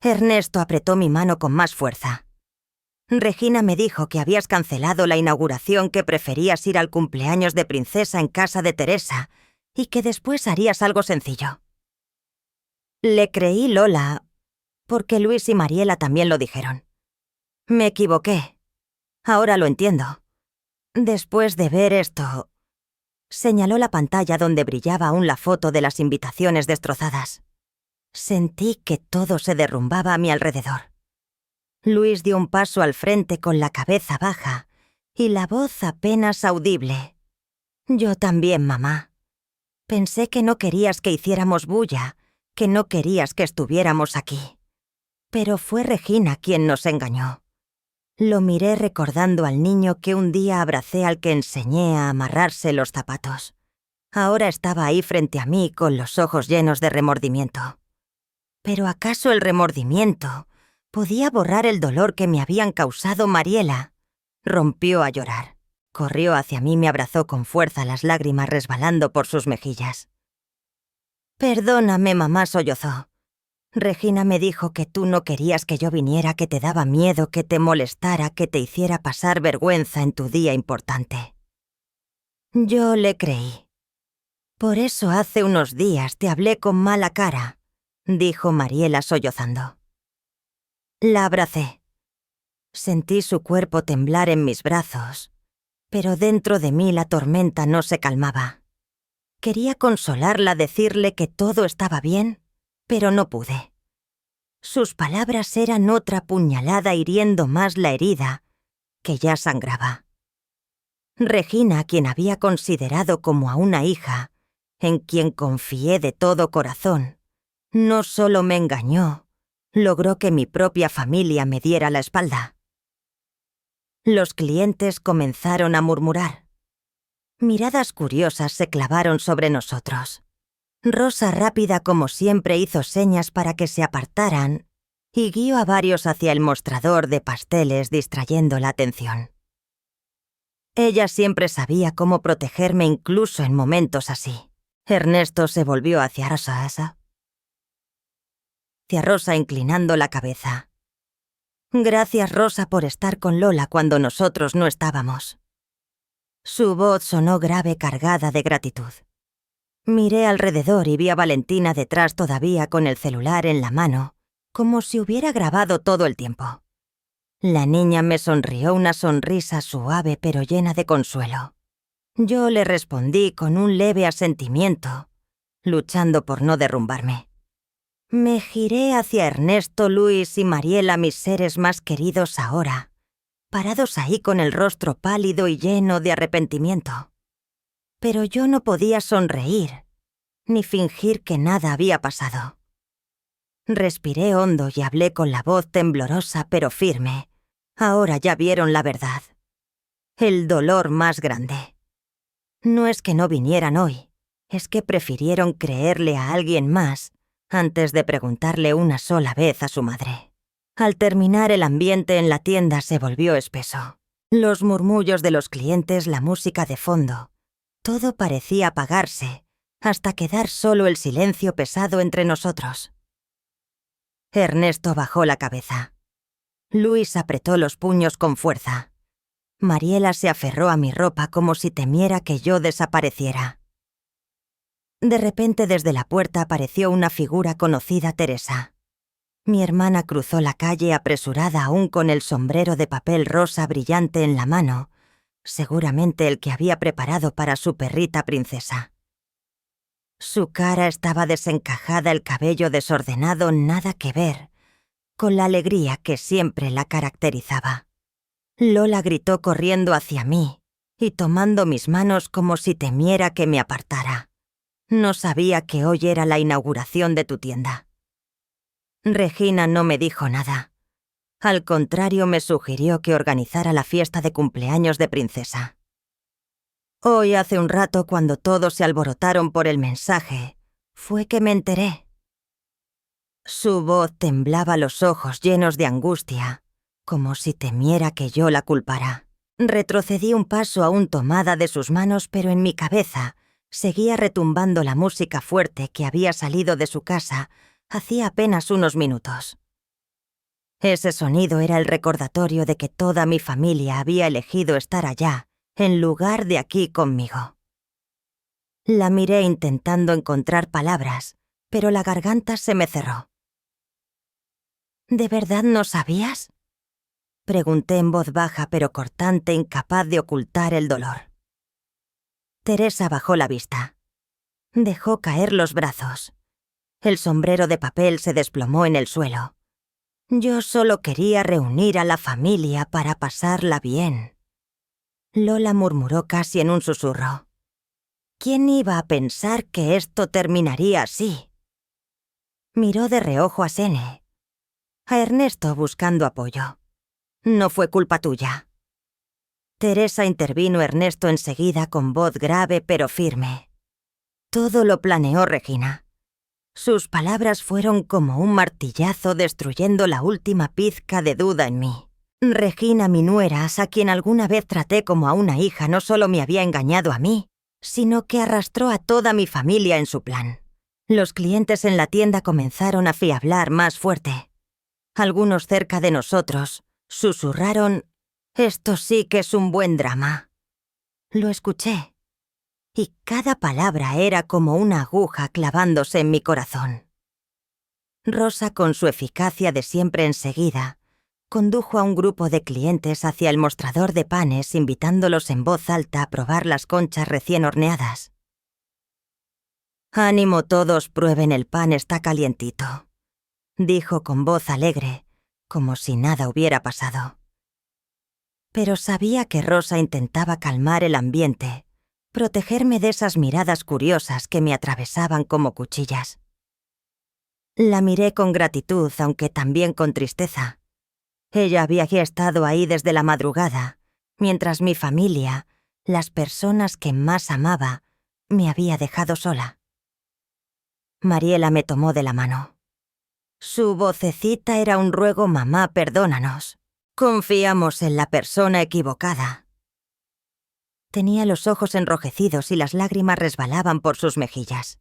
Ernesto apretó mi mano con más fuerza. Regina me dijo que habías cancelado la inauguración, que preferías ir al cumpleaños de Princesa en casa de Teresa y que después harías algo sencillo. Le creí, Lola, porque Luis y Mariela también lo dijeron. Me equivoqué. Ahora lo entiendo. Después de ver esto... Señaló la pantalla donde brillaba aún la foto de las invitaciones destrozadas. Sentí que todo se derrumbaba a mi alrededor. Luis dio un paso al frente con la cabeza baja y la voz apenas audible. Yo también, mamá. Pensé que no querías que hiciéramos bulla, que no querías que estuviéramos aquí. Pero fue Regina quien nos engañó. Lo miré recordando al niño que un día abracé al que enseñé a amarrarse los zapatos. Ahora estaba ahí frente a mí con los ojos llenos de remordimiento. ¿Pero acaso el remordimiento podía borrar el dolor que me habían causado Mariela? Rompió a llorar. Corrió hacia mí y me abrazó con fuerza, las lágrimas resbalando por sus mejillas. «Perdóname, mamá», sollozó. «Regina me dijo que tú no querías que yo viniera, que te daba miedo, que te molestara, que te hiciera pasar vergüenza en tu día importante». Yo le creí. «Por eso hace unos días te hablé con mala cara», dijo Mariela sollozando. La abracé. Sentí su cuerpo temblar en mis brazos, pero dentro de mí la tormenta no se calmaba. Quería consolarla, decirle que todo estaba bien, pero no pude. Sus palabras eran otra puñalada hiriendo más la herida, que ya sangraba. Regina, a quien había considerado como a una hija, en quien confié de todo corazón, no solo me engañó, logró que mi propia familia me diera la espalda. Los clientes comenzaron a murmurar. Miradas curiosas se clavaron sobre nosotros. Rosa, rápida como siempre, hizo señas para que se apartaran y guió a varios hacia el mostrador de pasteles, distrayendo la atención. Ella siempre sabía cómo protegerme incluso en momentos así. Ernesto se volvió hacia Rosa inclinando la cabeza. «Gracias, Rosa, por estar con Lola cuando nosotros no estábamos». Su voz sonó grave, cargada de gratitud. Miré alrededor y vi a Valentina detrás todavía con el celular en la mano, como si hubiera grabado todo el tiempo. La niña me sonrió una sonrisa suave pero llena de consuelo. Yo le respondí con un leve asentimiento, luchando por no derrumbarme. Me giré hacia Ernesto, Luis y Mariela, mis seres más queridos ahora, parados ahí con el rostro pálido y lleno de arrepentimiento. Pero yo no podía sonreír, ni fingir que nada había pasado. Respiré hondo y hablé con la voz temblorosa pero firme. Ahora ya vieron la verdad. El dolor más grande. No es que no vinieran hoy, es que prefirieron creerle a alguien más antes de preguntarle una sola vez a su madre. Al terminar, el ambiente en la tienda se volvió espeso. Los murmullos de los clientes, la música de fondo. Todo parecía apagarse, hasta quedar solo el silencio pesado entre nosotros. Ernesto bajó la cabeza. Luis apretó los puños con fuerza. Mariela se aferró a mi ropa como si temiera que yo desapareciera. De repente, desde la puerta apareció una figura conocida, Teresa. Mi hermana cruzó la calle apresurada, aún con el sombrero de papel rosa brillante en la mano, seguramente el que había preparado para su perrita princesa. Su cara estaba desencajada, el cabello desordenado, nada que ver con la alegría que siempre la caracterizaba. Lola gritó corriendo hacia mí y tomando mis manos como si temiera que me apartara. «No sabía que hoy era la inauguración de tu tienda». Regina no me dijo nada. Al contrario, me sugirió que organizara la fiesta de cumpleaños de princesa. Hoy, hace un rato, cuando todos se alborotaron por el mensaje, fue que me enteré. Su voz temblaba, los ojos llenos de angustia, como si temiera que yo la culpara. Retrocedí un paso aún tomada de sus manos, pero en mi cabeza seguía retumbando la música fuerte que había salido de su casa hacía apenas unos minutos. Ese sonido era el recordatorio de que toda mi familia había elegido estar allá, en lugar de aquí conmigo. La miré intentando encontrar palabras, pero la garganta se me cerró. ¿De verdad no sabías? Pregunté en voz baja pero cortante, incapaz de ocultar el dolor. Teresa bajó la vista. Dejó caer los brazos. El sombrero de papel se desplomó en el suelo. Yo solo quería reunir a la familia para pasarla bien. Lola murmuró casi en un susurro. ¿Quién iba a pensar que esto terminaría así? Miró de reojo a Sene, a Ernesto buscando apoyo. No fue culpa tuya. Teresa intervino Ernesto enseguida con voz grave pero firme. Todo lo planeó Regina. Sus palabras fueron como un martillazo destruyendo la última pizca de duda en mí. Regina, mi nuera, a quien alguna vez traté como a una hija, no solo me había engañado a mí, sino que arrastró a toda mi familia en su plan. Los clientes en la tienda comenzaron a fiablar más fuerte. Algunos cerca de nosotros susurraron: «Esto sí que es un buen drama». Lo escuché, y cada palabra era como una aguja clavándose en mi corazón. Rosa, con su eficacia de siempre enseguida, condujo a un grupo de clientes hacia el mostrador de panes, invitándolos en voz alta a probar las conchas recién horneadas. «Ánimo todos, prueben, el pan está calientito», dijo con voz alegre, como si nada hubiera pasado. Pero sabía que Rosa intentaba calmar el ambiente, protegerme de esas miradas curiosas que me atravesaban como cuchillas. La miré con gratitud, aunque también con tristeza. Ella había estado ahí desde la madrugada, mientras mi familia, las personas que más amaba, me había dejado sola. Mariela me tomó de la mano. Su vocecita era un ruego: «Mamá, perdónanos. Confiamos en la persona equivocada». Tenía los ojos enrojecidos y las lágrimas resbalaban por sus mejillas.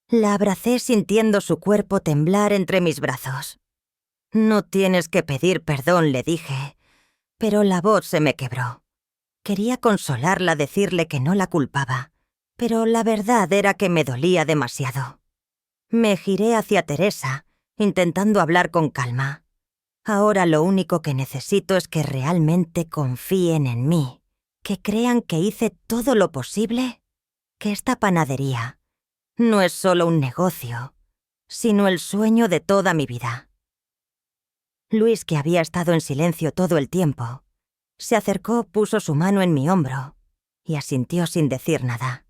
La abracé sintiendo su cuerpo temblar entre mis brazos. «No tienes que pedir perdón», le dije, pero la voz se me quebró. Quería consolarla, decirle que no la culpaba, pero la verdad era que me dolía demasiado. Me giré hacia Teresa, intentando hablar con calma. Ahora lo único que necesito es que realmente confíen en mí, que crean que hice todo lo posible, que esta panadería no es solo un negocio, sino el sueño de toda mi vida. Luis, que había estado en silencio todo el tiempo, se acercó, puso su mano en mi hombro y asintió sin decir nada.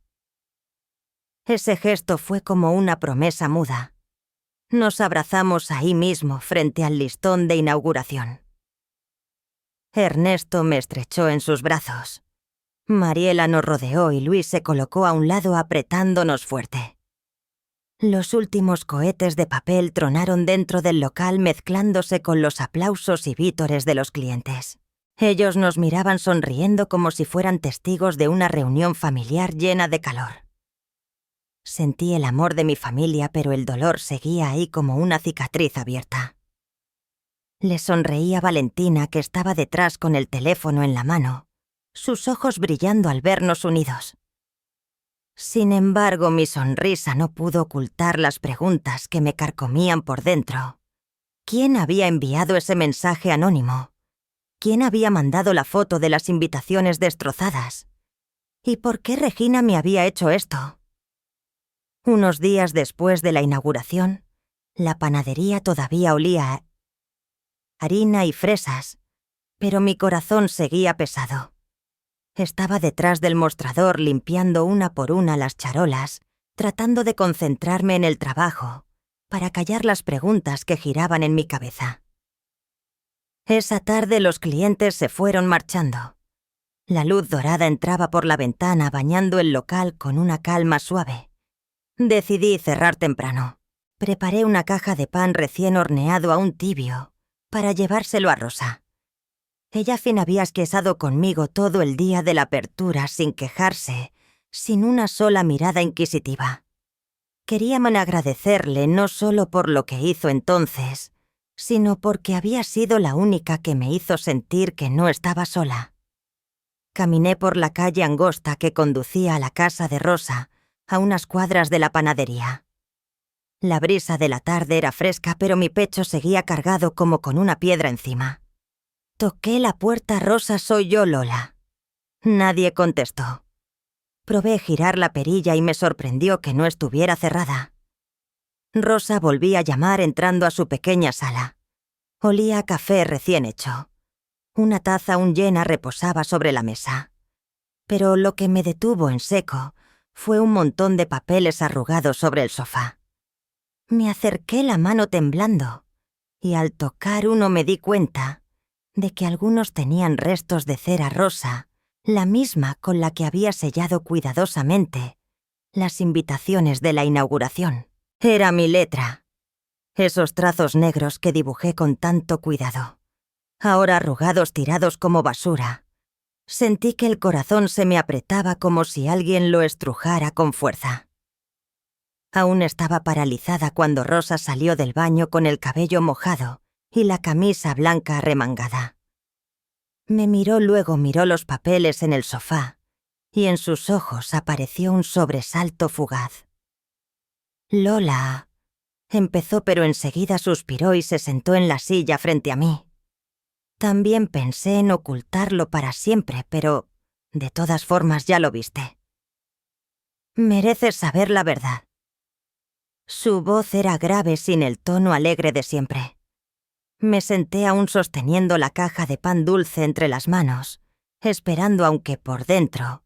Ese gesto fue como una promesa muda. Nos abrazamos ahí mismo, frente al listón de inauguración. Ernesto me estrechó en sus brazos. Mariela nos rodeó y Luis se colocó a un lado apretándonos fuerte. Los últimos cohetes de papel tronaron dentro del local mezclándose con los aplausos y vítores de los clientes. Ellos nos miraban sonriendo como si fueran testigos de una reunión familiar llena de calor. Sentí el amor de mi familia, pero el dolor seguía ahí como una cicatriz abierta. Le sonreí a Valentina, que estaba detrás con el teléfono en la mano, sus ojos brillando al vernos unidos. Sin embargo, mi sonrisa no pudo ocultar las preguntas que me carcomían por dentro. ¿Quién había enviado ese mensaje anónimo? ¿Quién había mandado la foto de las invitaciones destrozadas? ¿Y por qué Regina me había hecho esto? Unos días después de la inauguración, la panadería todavía olía a harina y fresas, pero mi corazón seguía pesado. Estaba detrás del mostrador limpiando una por una las charolas, tratando de concentrarme en el trabajo, para callar las preguntas que giraban en mi cabeza. Esa tarde los clientes se fueron marchando. La luz dorada entraba por la ventana bañando el local con una calma suave. Decidí cerrar temprano. Preparé una caja de pan recién horneado aún tibio para llevárselo a Rosa. Ella había esquesado conmigo todo el día de la apertura sin quejarse, sin una sola mirada inquisitiva. Querían agradecerle no solo por lo que hizo entonces, sino porque había sido la única que me hizo sentir que no estaba sola. Caminé por la calle angosta que conducía a la casa de Rosa, a unas cuadras de la panadería. La brisa de la tarde era fresca, pero mi pecho seguía cargado como con una piedra encima. Toqué la puerta. Rosa, soy yo, Lola. Nadie contestó. Probé girar la perilla y me sorprendió que no estuviera cerrada. Rosa volví a llamar entrando a su pequeña sala. Olía a café recién hecho. Una taza aún llena reposaba sobre la mesa. Pero lo que me detuvo en seco fue un montón de papeles arrugados sobre el sofá. Me acerqué la mano temblando, y al tocar uno me di cuenta de que algunos tenían restos de cera rosa, la misma con la que había sellado cuidadosamente las invitaciones de la inauguración. Era mi letra, esos trazos negros que dibujé con tanto cuidado, ahora arrugados, tirados como basura. Sentí que el corazón se me apretaba como si alguien lo estrujara con fuerza. Aún estaba paralizada cuando Rosa salió del baño con el cabello mojado y la camisa blanca arremangada. Me miró, luego miró los papeles en el sofá, y en sus ojos apareció un sobresalto fugaz. «Lola», empezó, pero enseguida suspiró y se sentó en la silla frente a mí. También pensé en ocultarlo para siempre, pero de todas formas ya lo viste. «Mereces saber la verdad». Su voz era grave sin el tono alegre de siempre. Me senté aún sosteniendo la caja de pan dulce entre las manos, esperando, aunque por dentro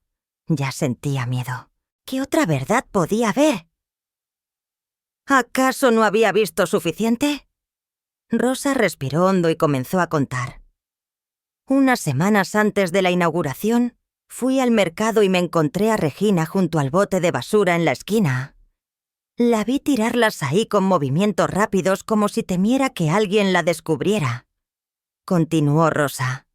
ya sentía miedo. ¿Qué otra verdad podía haber? ¿Acaso no había visto suficiente? Rosa respiró hondo y comenzó a contar. Unas semanas antes de la inauguración, fui al mercado y me encontré a Regina junto al bote de basura en la esquina. La vi tirarlas ahí con movimientos rápidos como si temiera que alguien la descubriera. Continuó Rosa.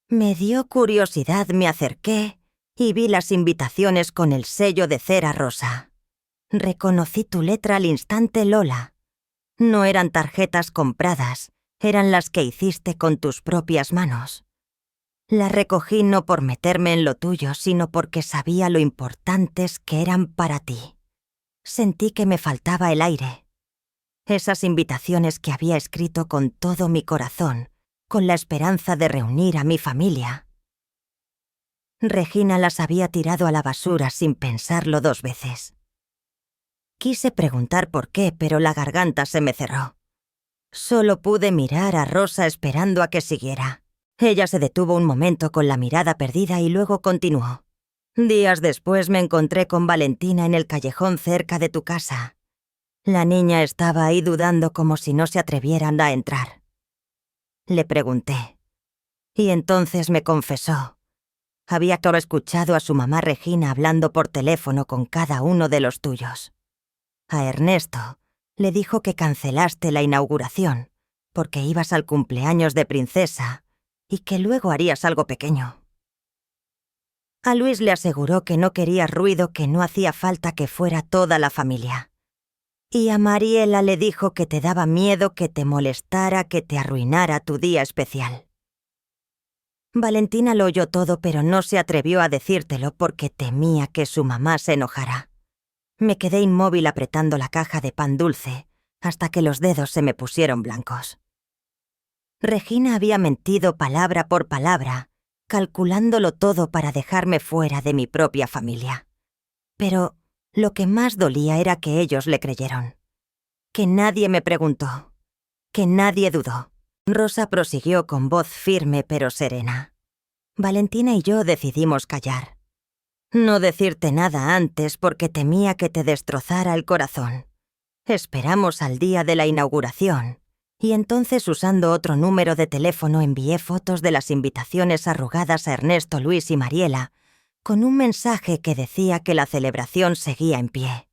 Me dio curiosidad, me acerqué y vi las invitaciones con el sello de cera rosa. Reconocí tu letra al instante, Lola. No eran tarjetas compradas, eran las que hiciste con tus propias manos. Las recogí no por meterme en lo tuyo, sino porque sabía lo importantes que eran para ti. Sentí que me faltaba el aire. Esas invitaciones que había escrito con todo mi corazón, con la esperanza de reunir a mi familia. Regina las había tirado a la basura sin pensarlo 2 veces. Quise preguntar por qué, pero la garganta se me cerró. Solo pude mirar a Rosa esperando a que siguiera. Ella se detuvo un momento con la mirada perdida y luego continuó. Días después me encontré con Valentina en el callejón cerca de tu casa. La niña estaba ahí dudando como si no se atrevieran a entrar. Le pregunté. Y entonces me confesó. Había escuchado a su mamá Regina hablando por teléfono con cada uno de los tuyos. A Ernesto le dijo que cancelaste la inauguración porque ibas al cumpleaños de Princesa y que luego harías algo pequeño. A Luis le aseguró que no quería ruido, que no hacía falta que fuera toda la familia. Y a Mariela le dijo que te daba miedo que te molestara, que te arruinara tu día especial. Valentina lo oyó todo, pero no se atrevió a decírtelo porque temía que su mamá se enojara. Me quedé inmóvil apretando la caja de pan dulce hasta que los dedos se me pusieron blancos. Regina había mentido palabra por palabra, calculándolo todo para dejarme fuera de mi propia familia. Pero lo que más dolía era que ellos le creyeron. Que nadie me preguntó. Que nadie dudó. Rosa prosiguió con voz firme pero serena. Valentina y yo decidimos callar. No decirte nada antes porque temía que te destrozara el corazón. Esperamos al día de la inauguración. Y entonces, usando otro número de teléfono, envié fotos de las invitaciones arrugadas a Ernesto, Luis y Mariela, con un mensaje que decía que la celebración seguía en pie.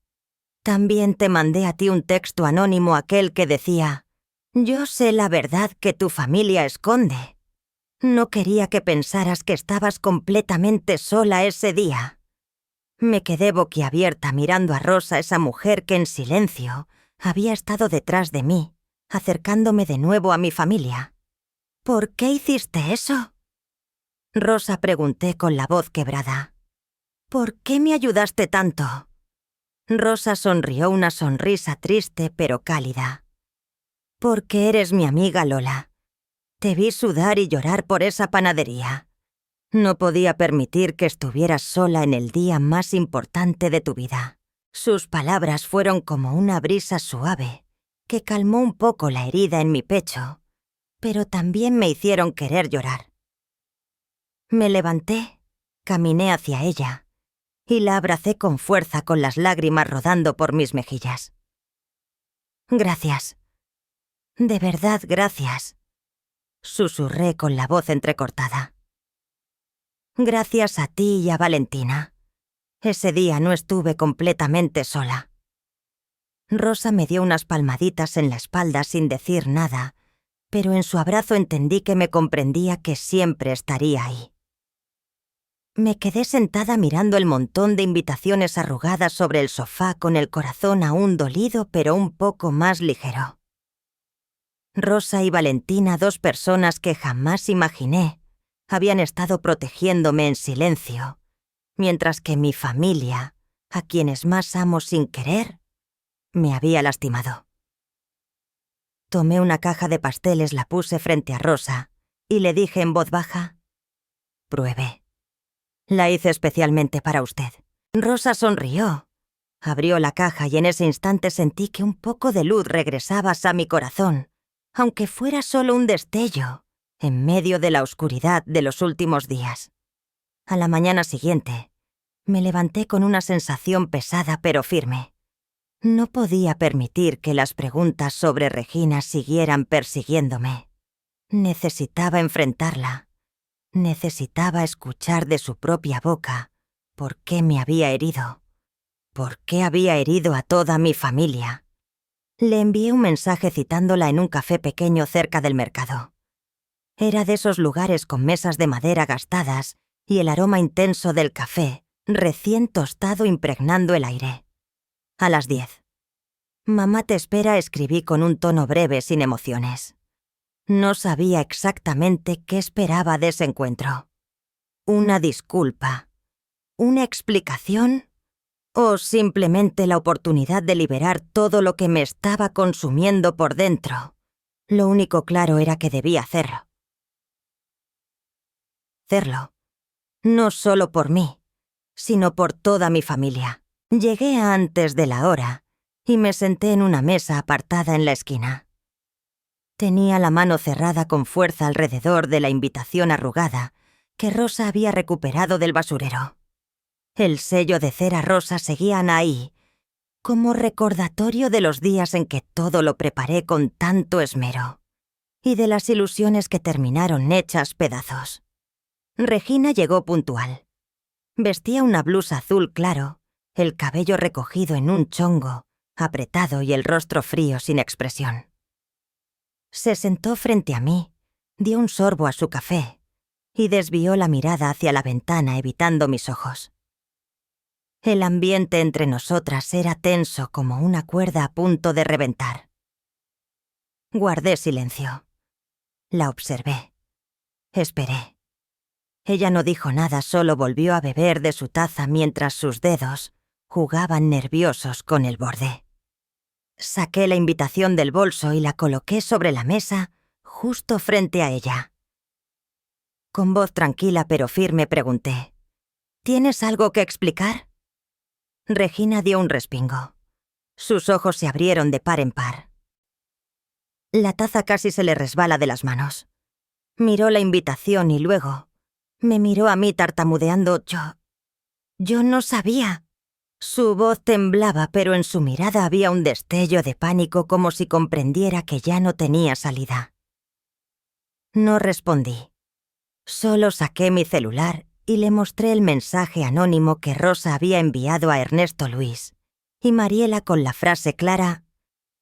También te mandé a ti un texto anónimo, aquel que decía: «Yo sé la verdad que tu familia esconde». No quería que pensaras que estabas completamente sola ese día. Me quedé boquiabierta mirando a Rosa, esa mujer que en silencio había estado detrás de mí, acercándome de nuevo a mi familia. «¿Por qué hiciste eso?», Rosa, pregunté con la voz quebrada. «¿Por qué me ayudaste tanto? Rosa sonrió una sonrisa triste pero cálida. Porque eres mi amiga Lola. Te vi sudar y llorar por esa panadería. No podía permitir que estuvieras sola en el día más importante de tu vida. Sus palabras fueron como una brisa suave, que calmó un poco la herida en mi pecho, pero también me hicieron querer llorar. Me levanté, caminé hacia ella, y la abracé con fuerza con las lágrimas rodando por mis mejillas. Gracias. De verdad, gracias. Susurré con la voz entrecortada. Gracias a ti y a Valentina. Ese día no estuve completamente sola. Rosa me dio unas palmaditas en la espalda sin decir nada, pero en su abrazo entendí que me comprendía que siempre estaría ahí. Me quedé sentada mirando el montón de invitaciones arrugadas sobre el sofá con el corazón aún dolido pero un poco más ligero. Rosa y Valentina, dos personas que jamás imaginé, habían estado protegiéndome en silencio, mientras que mi familia, a quienes más amo sin querer, me había lastimado. Tomé una caja de pasteles, la puse frente a Rosa y le dije en voz baja: «Pruebe. La hice especialmente para usted». Rosa sonrió, abrió la caja y en ese instante sentí que un poco de luz regresaba a mi corazón, aunque fuera solo un destello, en medio de la oscuridad de los últimos días. A la mañana siguiente, me levanté con una sensación pesada pero firme. No podía permitir que las preguntas sobre Regina siguieran persiguiéndome. Necesitaba enfrentarla. Necesitaba escuchar de su propia boca por qué me había herido. ¿Por qué había herido a toda mi familia? Le envié un mensaje citándola en un café pequeño cerca del mercado. Era de esos lugares con mesas de madera gastadas y el aroma intenso del café, recién tostado, impregnando el aire. A las 10. «Mamá te espera», escribí con un tono breve, sin emociones. No sabía exactamente qué esperaba de ese encuentro. ¿Una disculpa? ¿Una explicación? ¿O simplemente la oportunidad de liberar todo lo que me estaba consumiendo por dentro? Lo único claro era que debía hacerlo. No solo por mí, sino por toda mi familia. Llegué antes de la hora y me senté en una mesa apartada en la esquina. Tenía la mano cerrada con fuerza alrededor de la invitación arrugada que Rosa había recuperado del basurero. El sello de cera rosa seguían ahí, como recordatorio de los días en que todo lo preparé con tanto esmero, y de las ilusiones que terminaron hechas pedazos. Regina llegó puntual. Vestía una blusa azul claro, el cabello recogido en un chongo, apretado y el rostro frío sin expresión. Se sentó frente a mí, dio un sorbo a su café y desvió la mirada hacia la ventana evitando mis ojos. El ambiente entre nosotras era tenso como una cuerda a punto de reventar. Guardé silencio. La observé. Esperé. Ella no dijo nada, solo volvió a beber de su taza mientras sus dedos jugaban nerviosos con el borde. Saqué la invitación del bolso y la coloqué sobre la mesa, justo frente a ella. Con voz tranquila pero firme pregunté: «¿Tienes algo que explicar?» Regina dio un respingo. Sus ojos se abrieron de par en par. La taza casi se le resbala de las manos. Miró la invitación y luego me miró a mí tartamudeando: Yo no sabía». Su voz temblaba, pero en su mirada había un destello de pánico, como si comprendiera que ya no tenía salida. No respondí. Solo saqué mi celular y le mostré el mensaje anónimo que Rosa había enviado a Ernesto Luis y Mariela con la frase clara: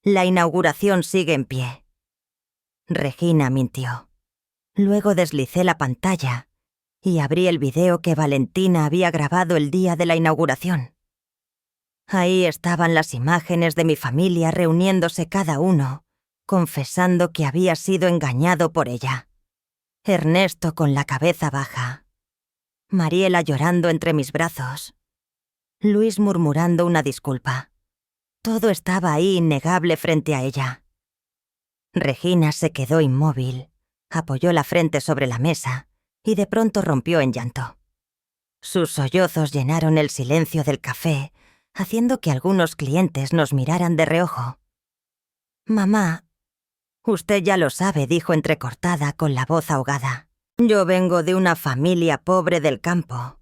«La inauguración sigue en pie». Regina mintió. Luego deslicé la pantalla y abrí el video que Valentina había grabado el día de la inauguración. Ahí estaban las imágenes de mi familia reuniéndose cada uno, confesando que había sido engañado por ella. Ernesto con la cabeza baja. Mariela llorando entre mis brazos. Luis murmurando una disculpa. Todo estaba ahí innegable frente a ella. Regina se quedó inmóvil, apoyó la frente sobre la mesa y de pronto rompió en llanto. Sus sollozos llenaron el silencio del café, haciendo que algunos clientes nos miraran de reojo. «Mamá, usted ya lo sabe», dijo entrecortada con la voz ahogada. «Yo vengo de una familia pobre del campo.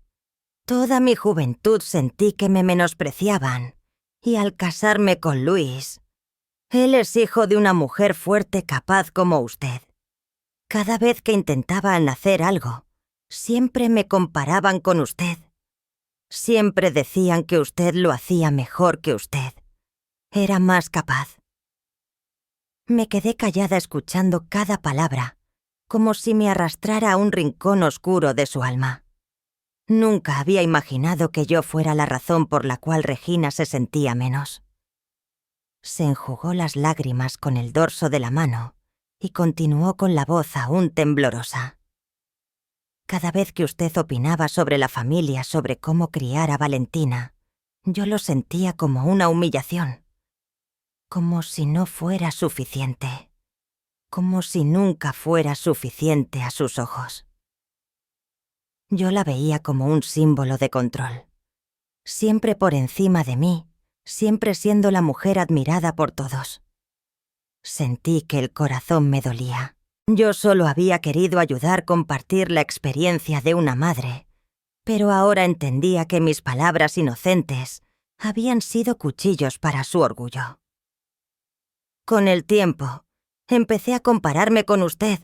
Toda mi juventud sentí que me menospreciaban, y al casarme con Luis, él es hijo de una mujer fuerte capaz como usted. Cada vez que intentaban hacer algo, siempre me comparaban con usted. Siempre decían que usted lo hacía mejor que usted. Era más capaz». Me quedé callada escuchando cada palabra, como si me arrastrara a un rincón oscuro de su alma. Nunca había imaginado que yo fuera la razón por la cual Regina se sentía menos. Se enjugó las lágrimas con el dorso de la mano y continuó con la voz aún temblorosa. «Cada vez que usted opinaba sobre la familia, sobre cómo criar a Valentina, yo lo sentía como una humillación. Como si no fuera suficiente. Como si nunca fuera suficiente a sus ojos. Yo la veía como un símbolo de control. Siempre por encima de mí, siempre siendo la mujer admirada por todos. Sentí que el corazón me dolía. Yo solo había querido ayudar a compartir la experiencia de una madre, pero ahora entendía que mis palabras inocentes habían sido cuchillos para su orgullo. Con el tiempo, empecé a compararme con usted»,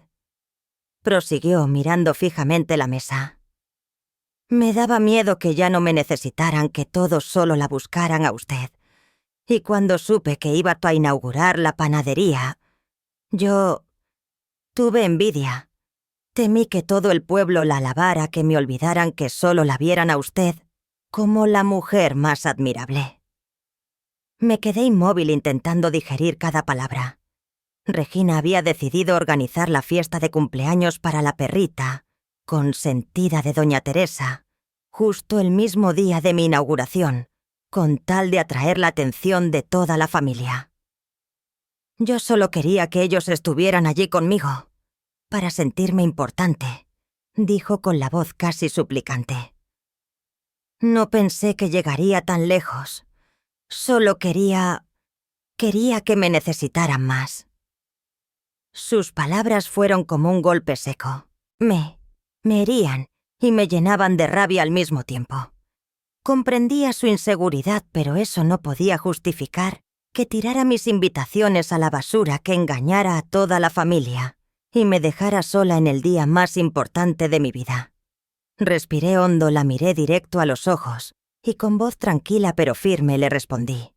prosiguió mirando fijamente la mesa. «Me daba miedo que ya no me necesitaran, que todos solo la buscaran a usted. Y cuando supe que iba a inaugurar la panadería, yo tuve envidia. Temí que todo el pueblo la alabara, que me olvidaran, que solo la vieran a usted como la mujer más admirable». Me quedé inmóvil intentando digerir cada palabra. Regina había decidido organizar la fiesta de cumpleaños para la perrita, consentida de doña Teresa, justo el mismo día de mi inauguración, con tal de atraer la atención de toda la familia. Yo solo quería que ellos estuvieran allí conmigo, para sentirme importante, dijo con la voz casi suplicante. No pensé que llegaría tan lejos. Solo quería que me necesitaran más. Sus palabras fueron como un golpe seco. Me herían y me llenaban de rabia al mismo tiempo. Comprendía su inseguridad, pero eso no podía justificar que tirara mis invitaciones a la basura, que engañara a toda la familia y me dejara sola en el día más importante de mi vida. Respiré hondo, la miré directo a los ojos y con voz tranquila pero firme le respondí: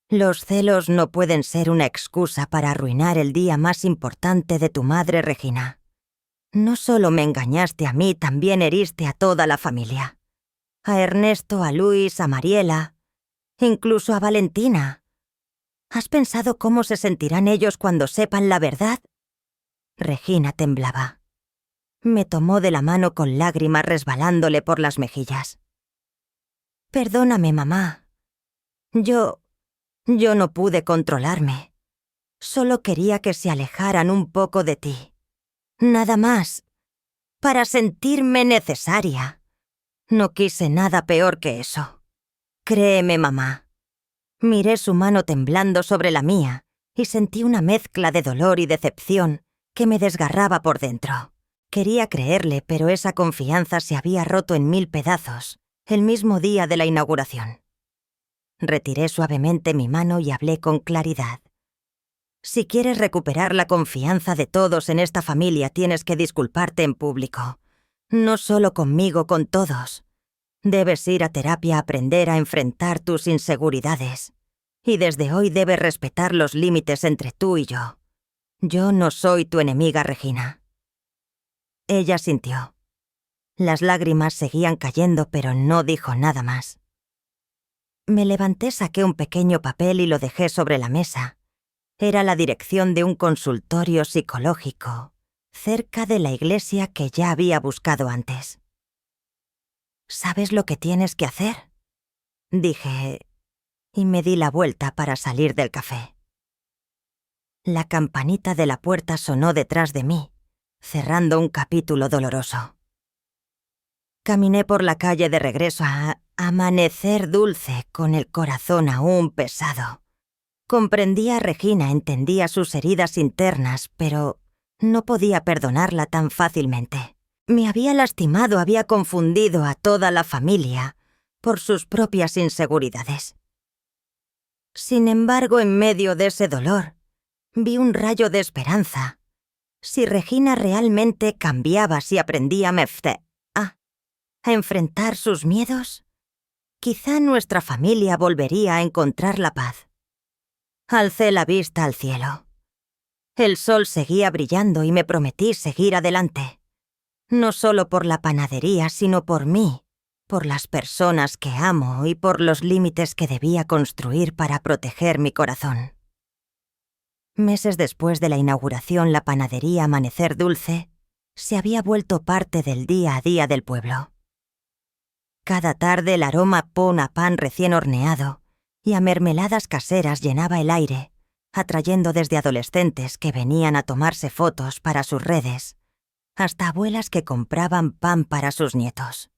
«Los celos no pueden ser una excusa para arruinar el día más importante de tu madre, Regina. No solo me engañaste a mí, también heriste a toda la familia. A Ernesto, a Luis, a Mariela, incluso a Valentina. ¿Has pensado cómo se sentirán ellos cuando sepan la verdad?» Regina temblaba. Me tomó de la mano con lágrimas resbalándole por las mejillas. «Perdóname, mamá. Yo no pude controlarme. Solo quería que se alejaran un poco de ti. Nada más. Para sentirme necesaria. No quise nada peor que eso. Créeme, mamá». Miré su mano temblando sobre la mía y sentí una mezcla de dolor y decepción que me desgarraba por dentro. Quería creerle, pero esa confianza se había roto en 1000 pedazos el mismo día de la inauguración. Retiré suavemente mi mano y hablé con claridad. «Si quieres recuperar la confianza de todos en esta familia, tienes que disculparte en público. No solo conmigo, con todos. Debes ir a terapia a aprender a enfrentar tus inseguridades. Y desde hoy debes respetar los límites entre tú y yo. Yo no soy tu enemiga, Regina». Ella sintió. Las lágrimas seguían cayendo, pero no dijo nada más. Me levanté, saqué un pequeño papel y lo dejé sobre la mesa. Era la dirección de un consultorio psicológico, cerca de la iglesia que ya había buscado antes. «¿Sabes lo que tienes que hacer?», dije, y me di la vuelta para salir del café. La campanita de la puerta sonó detrás de mí, cerrando un capítulo doloroso. Caminé por la calle de regreso a Amanecer Dulce con el corazón aún pesado. Comprendía a Regina, entendía sus heridas internas, pero no podía perdonarla tan fácilmente. Me había lastimado, había confundido a toda la familia por sus propias inseguridades. Sin embargo, en medio de ese dolor, vi un rayo de esperanza. Si Regina realmente cambiaba, si aprendía a enfrentar sus miedos, quizá nuestra familia volvería a encontrar la paz. Alcé la vista al cielo. El sol seguía brillando y me prometí seguir adelante. No solo por la panadería, sino por mí, por las personas que amo y por los límites que debía construir para proteger mi corazón. Meses después de la inauguración, la panadería Amanecer Dulce se había vuelto parte del día a día del pueblo. Cada tarde el aroma a pan recién horneado y a mermeladas caseras llenaba el aire, atrayendo desde adolescentes que venían a tomarse fotos para sus redes, hasta abuelas que compraban pan para sus nietos.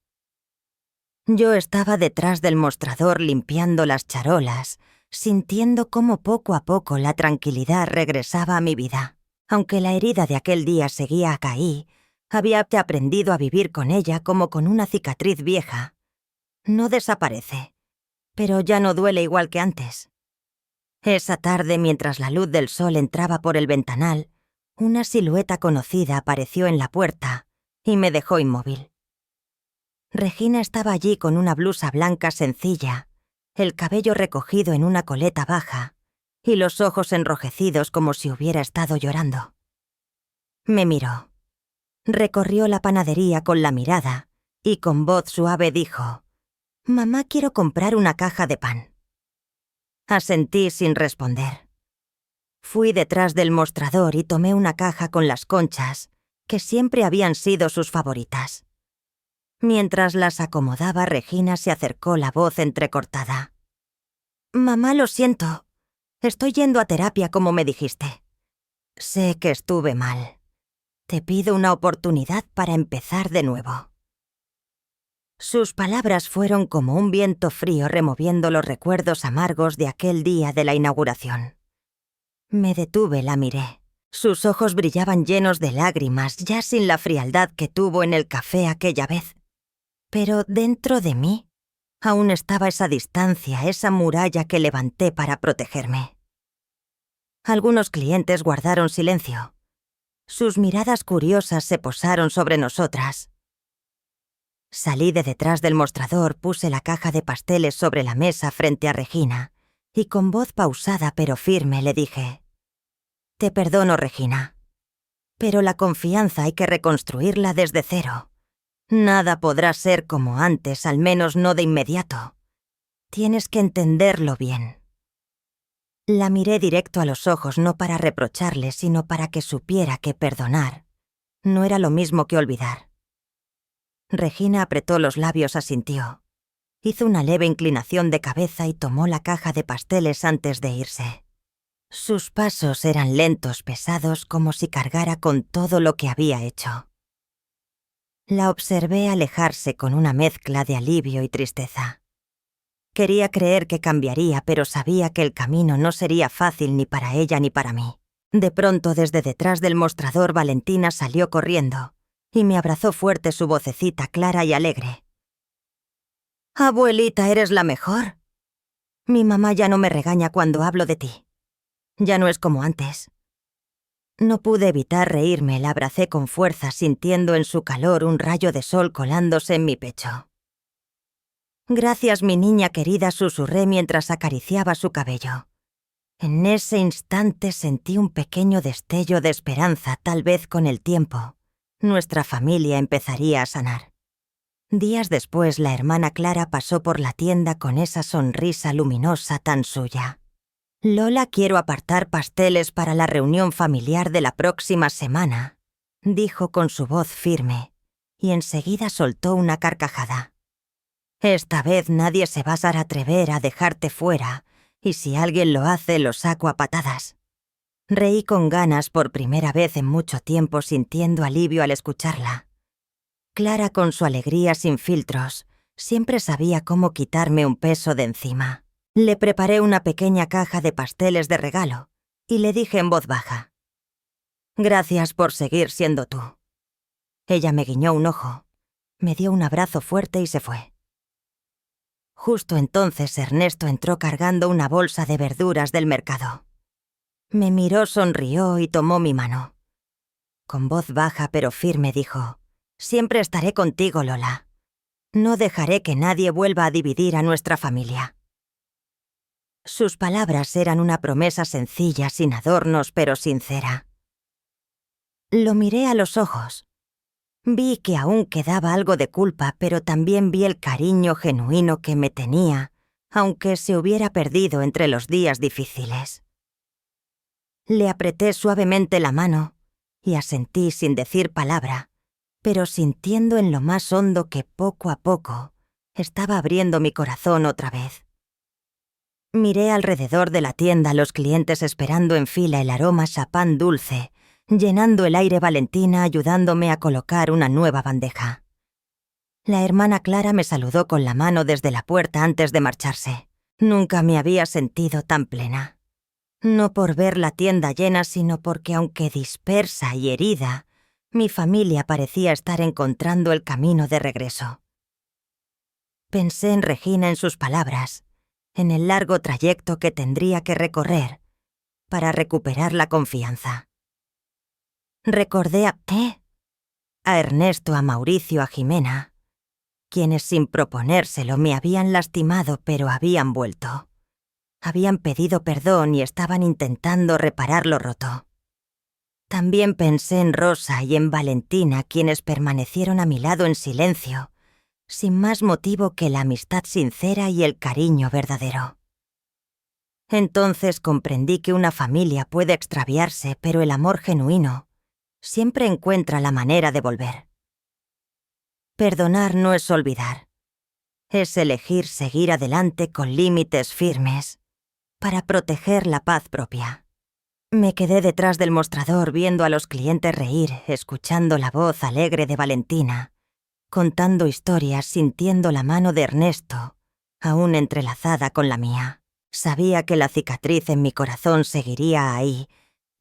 Yo estaba detrás del mostrador limpiando las charolas, sintiendo cómo poco a poco la tranquilidad regresaba a mi vida. Aunque la herida de aquel día seguía ahí, había aprendido a vivir con ella como con una cicatriz vieja. No desaparece, pero ya no duele igual que antes. Esa tarde, mientras la luz del sol entraba por el ventanal, una silueta conocida apareció en la puerta y me dejó inmóvil. Regina estaba allí con una blusa blanca sencilla, el cabello recogido en una coleta baja y los ojos enrojecidos como si hubiera estado llorando. Me miró. Recorrió la panadería con la mirada y con voz suave dijo: «Mamá, quiero comprar una caja de pan». Asentí sin responder. Fui detrás del mostrador y tomé una caja con las conchas, que siempre habían sido sus favoritas. Mientras las acomodaba, Regina se acercó, la voz entrecortada. «Mamá, lo siento. Estoy yendo a terapia como me dijiste. Sé que estuve mal. Te pido una oportunidad para empezar de nuevo». Sus palabras fueron como un viento frío removiendo los recuerdos amargos de aquel día de la inauguración. Me detuve, la miré. Sus ojos brillaban llenos de lágrimas, ya sin la frialdad que tuvo en el café aquella vez. Pero dentro de mí aún estaba esa distancia, esa muralla que levanté para protegerme. Algunos clientes guardaron silencio. Sus miradas curiosas se posaron sobre nosotras. Salí de detrás del mostrador, puse la caja de pasteles sobre la mesa frente a Regina y con voz pausada pero firme le dije: «Te perdono, Regina, pero la confianza hay que reconstruirla desde cero. Nada podrá ser como antes, al menos no de inmediato. Tienes que entenderlo bien». La miré directo a los ojos, no para reprocharle, sino para que supiera que perdonar no era lo mismo que olvidar. Regina apretó los labios, asintió. Hizo una leve inclinación de cabeza y tomó la caja de pasteles antes de irse. Sus pasos eran lentos, pesados, como si cargara con todo lo que había hecho. La observé alejarse con una mezcla de alivio y tristeza. Quería creer que cambiaría, pero sabía que el camino no sería fácil ni para ella ni para mí. De pronto, desde detrás del mostrador, Valentina salió corriendo y me abrazó fuerte, su vocecita clara y alegre. «Abuelita, eres la mejor. Mi mamá ya no me regaña cuando hablo de ti. Ya no es como antes». No pude evitar reírme, la abracé con fuerza, sintiendo en su calor un rayo de sol colándose en mi pecho. «Gracias, mi niña querida», susurré mientras acariciaba su cabello. En ese instante sentí un pequeño destello de esperanza. Tal vez con el tiempo nuestra familia empezaría a sanar. Días después, la hermana Clara pasó por la tienda con esa sonrisa luminosa tan suya. «Lola, quiero apartar pasteles para la reunión familiar de la próxima semana», dijo con su voz firme, y enseguida soltó una carcajada. Esta vez nadie se va a atrever a dejarte fuera, y si alguien lo hace, lo saco a patadas. Reí con ganas por primera vez en mucho tiempo, sintiendo alivio al escucharla. Clara, con su alegría sin filtros, siempre sabía cómo quitarme un peso de encima. Le preparé una pequeña caja de pasteles de regalo y le dije en voz baja: «Gracias por seguir siendo tú». Ella me guiñó un ojo, me dio un abrazo fuerte y se fue. Justo entonces Ernesto entró cargando una bolsa de verduras del mercado. Me miró, sonrió y tomó mi mano. Con voz baja pero firme dijo: «Siempre estaré contigo, Lola. No dejaré que nadie vuelva a dividir a nuestra familia». Sus palabras eran una promesa sencilla, sin adornos, pero sincera. Lo miré a los ojos. Vi que aún quedaba algo de culpa, pero también vi el cariño genuino que me tenía, aunque se hubiera perdido entre los días difíciles. Le apreté suavemente la mano y asentí sin decir palabra, pero sintiendo en lo más hondo que poco a poco estaba abriendo mi corazón otra vez. Miré alrededor de la tienda a los clientes esperando en fila, el aroma chapán dulce, llenando el aire, Valentina ayudándome a colocar una nueva bandeja. La hermana Clara me saludó con la mano desde la puerta antes de marcharse. Nunca me había sentido tan plena. No por ver la tienda llena, sino porque, aunque dispersa y herida, mi familia parecía estar encontrando el camino de regreso. Pensé en Regina, en sus palabras, en el largo trayecto que tendría que recorrer para recuperar la confianza. Recordé a Ernesto, a Mauricio, a Jimena, quienes sin proponérselo me habían lastimado, pero habían vuelto. Habían pedido perdón y estaban intentando reparar lo roto. También pensé en Rosa y en Valentina, quienes permanecieron a mi lado en silencio, sin más motivo que la amistad sincera y el cariño verdadero. Entonces comprendí que una familia puede extraviarse, pero el amor genuino siempre encuentra la manera de volver. Perdonar no es olvidar. Es elegir seguir adelante con límites firmes para proteger la paz propia. Me quedé detrás del mostrador viendo a los clientes reír, escuchando la voz alegre de Valentina, contando historias, sintiendo la mano de Ernesto, aún entrelazada con la mía. Sabía que la cicatriz en mi corazón seguiría ahí,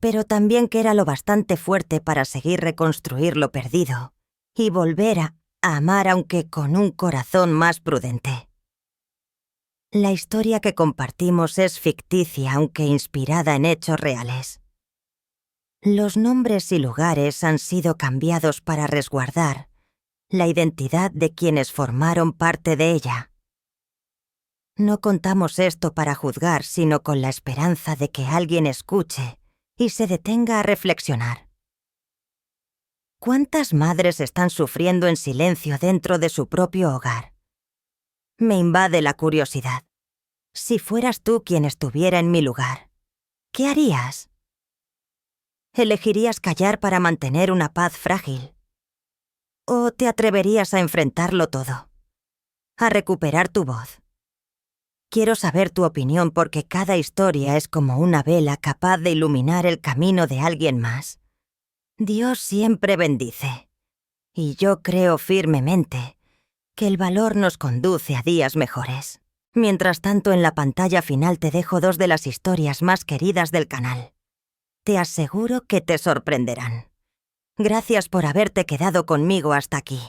pero también que era lo bastante fuerte para seguir reconstruir lo perdido y volver a amar, aunque con un corazón más prudente. La historia que compartimos es ficticia, aunque inspirada en hechos reales. Los nombres y lugares han sido cambiados para resguardar la identidad de quienes formaron parte de ella. No contamos esto para juzgar, sino con la esperanza de que alguien escuche y se detenga a reflexionar. ¿Cuántas madres están sufriendo en silencio dentro de su propio hogar? Me invade la curiosidad. Si fueras tú quien estuviera en mi lugar, ¿qué harías? ¿Elegirías callar para mantener una paz frágil? ¿O te atreverías a enfrentarlo todo? A recuperar tu voz. Quiero saber tu opinión, porque cada historia es como una vela capaz de iluminar el camino de alguien más. Dios siempre bendice, y yo creo firmemente que el valor nos conduce a días mejores. Mientras tanto, en la pantalla final te dejo 2 de las historias más queridas del canal. Te aseguro que te sorprenderán. Gracias por haberte quedado conmigo hasta aquí.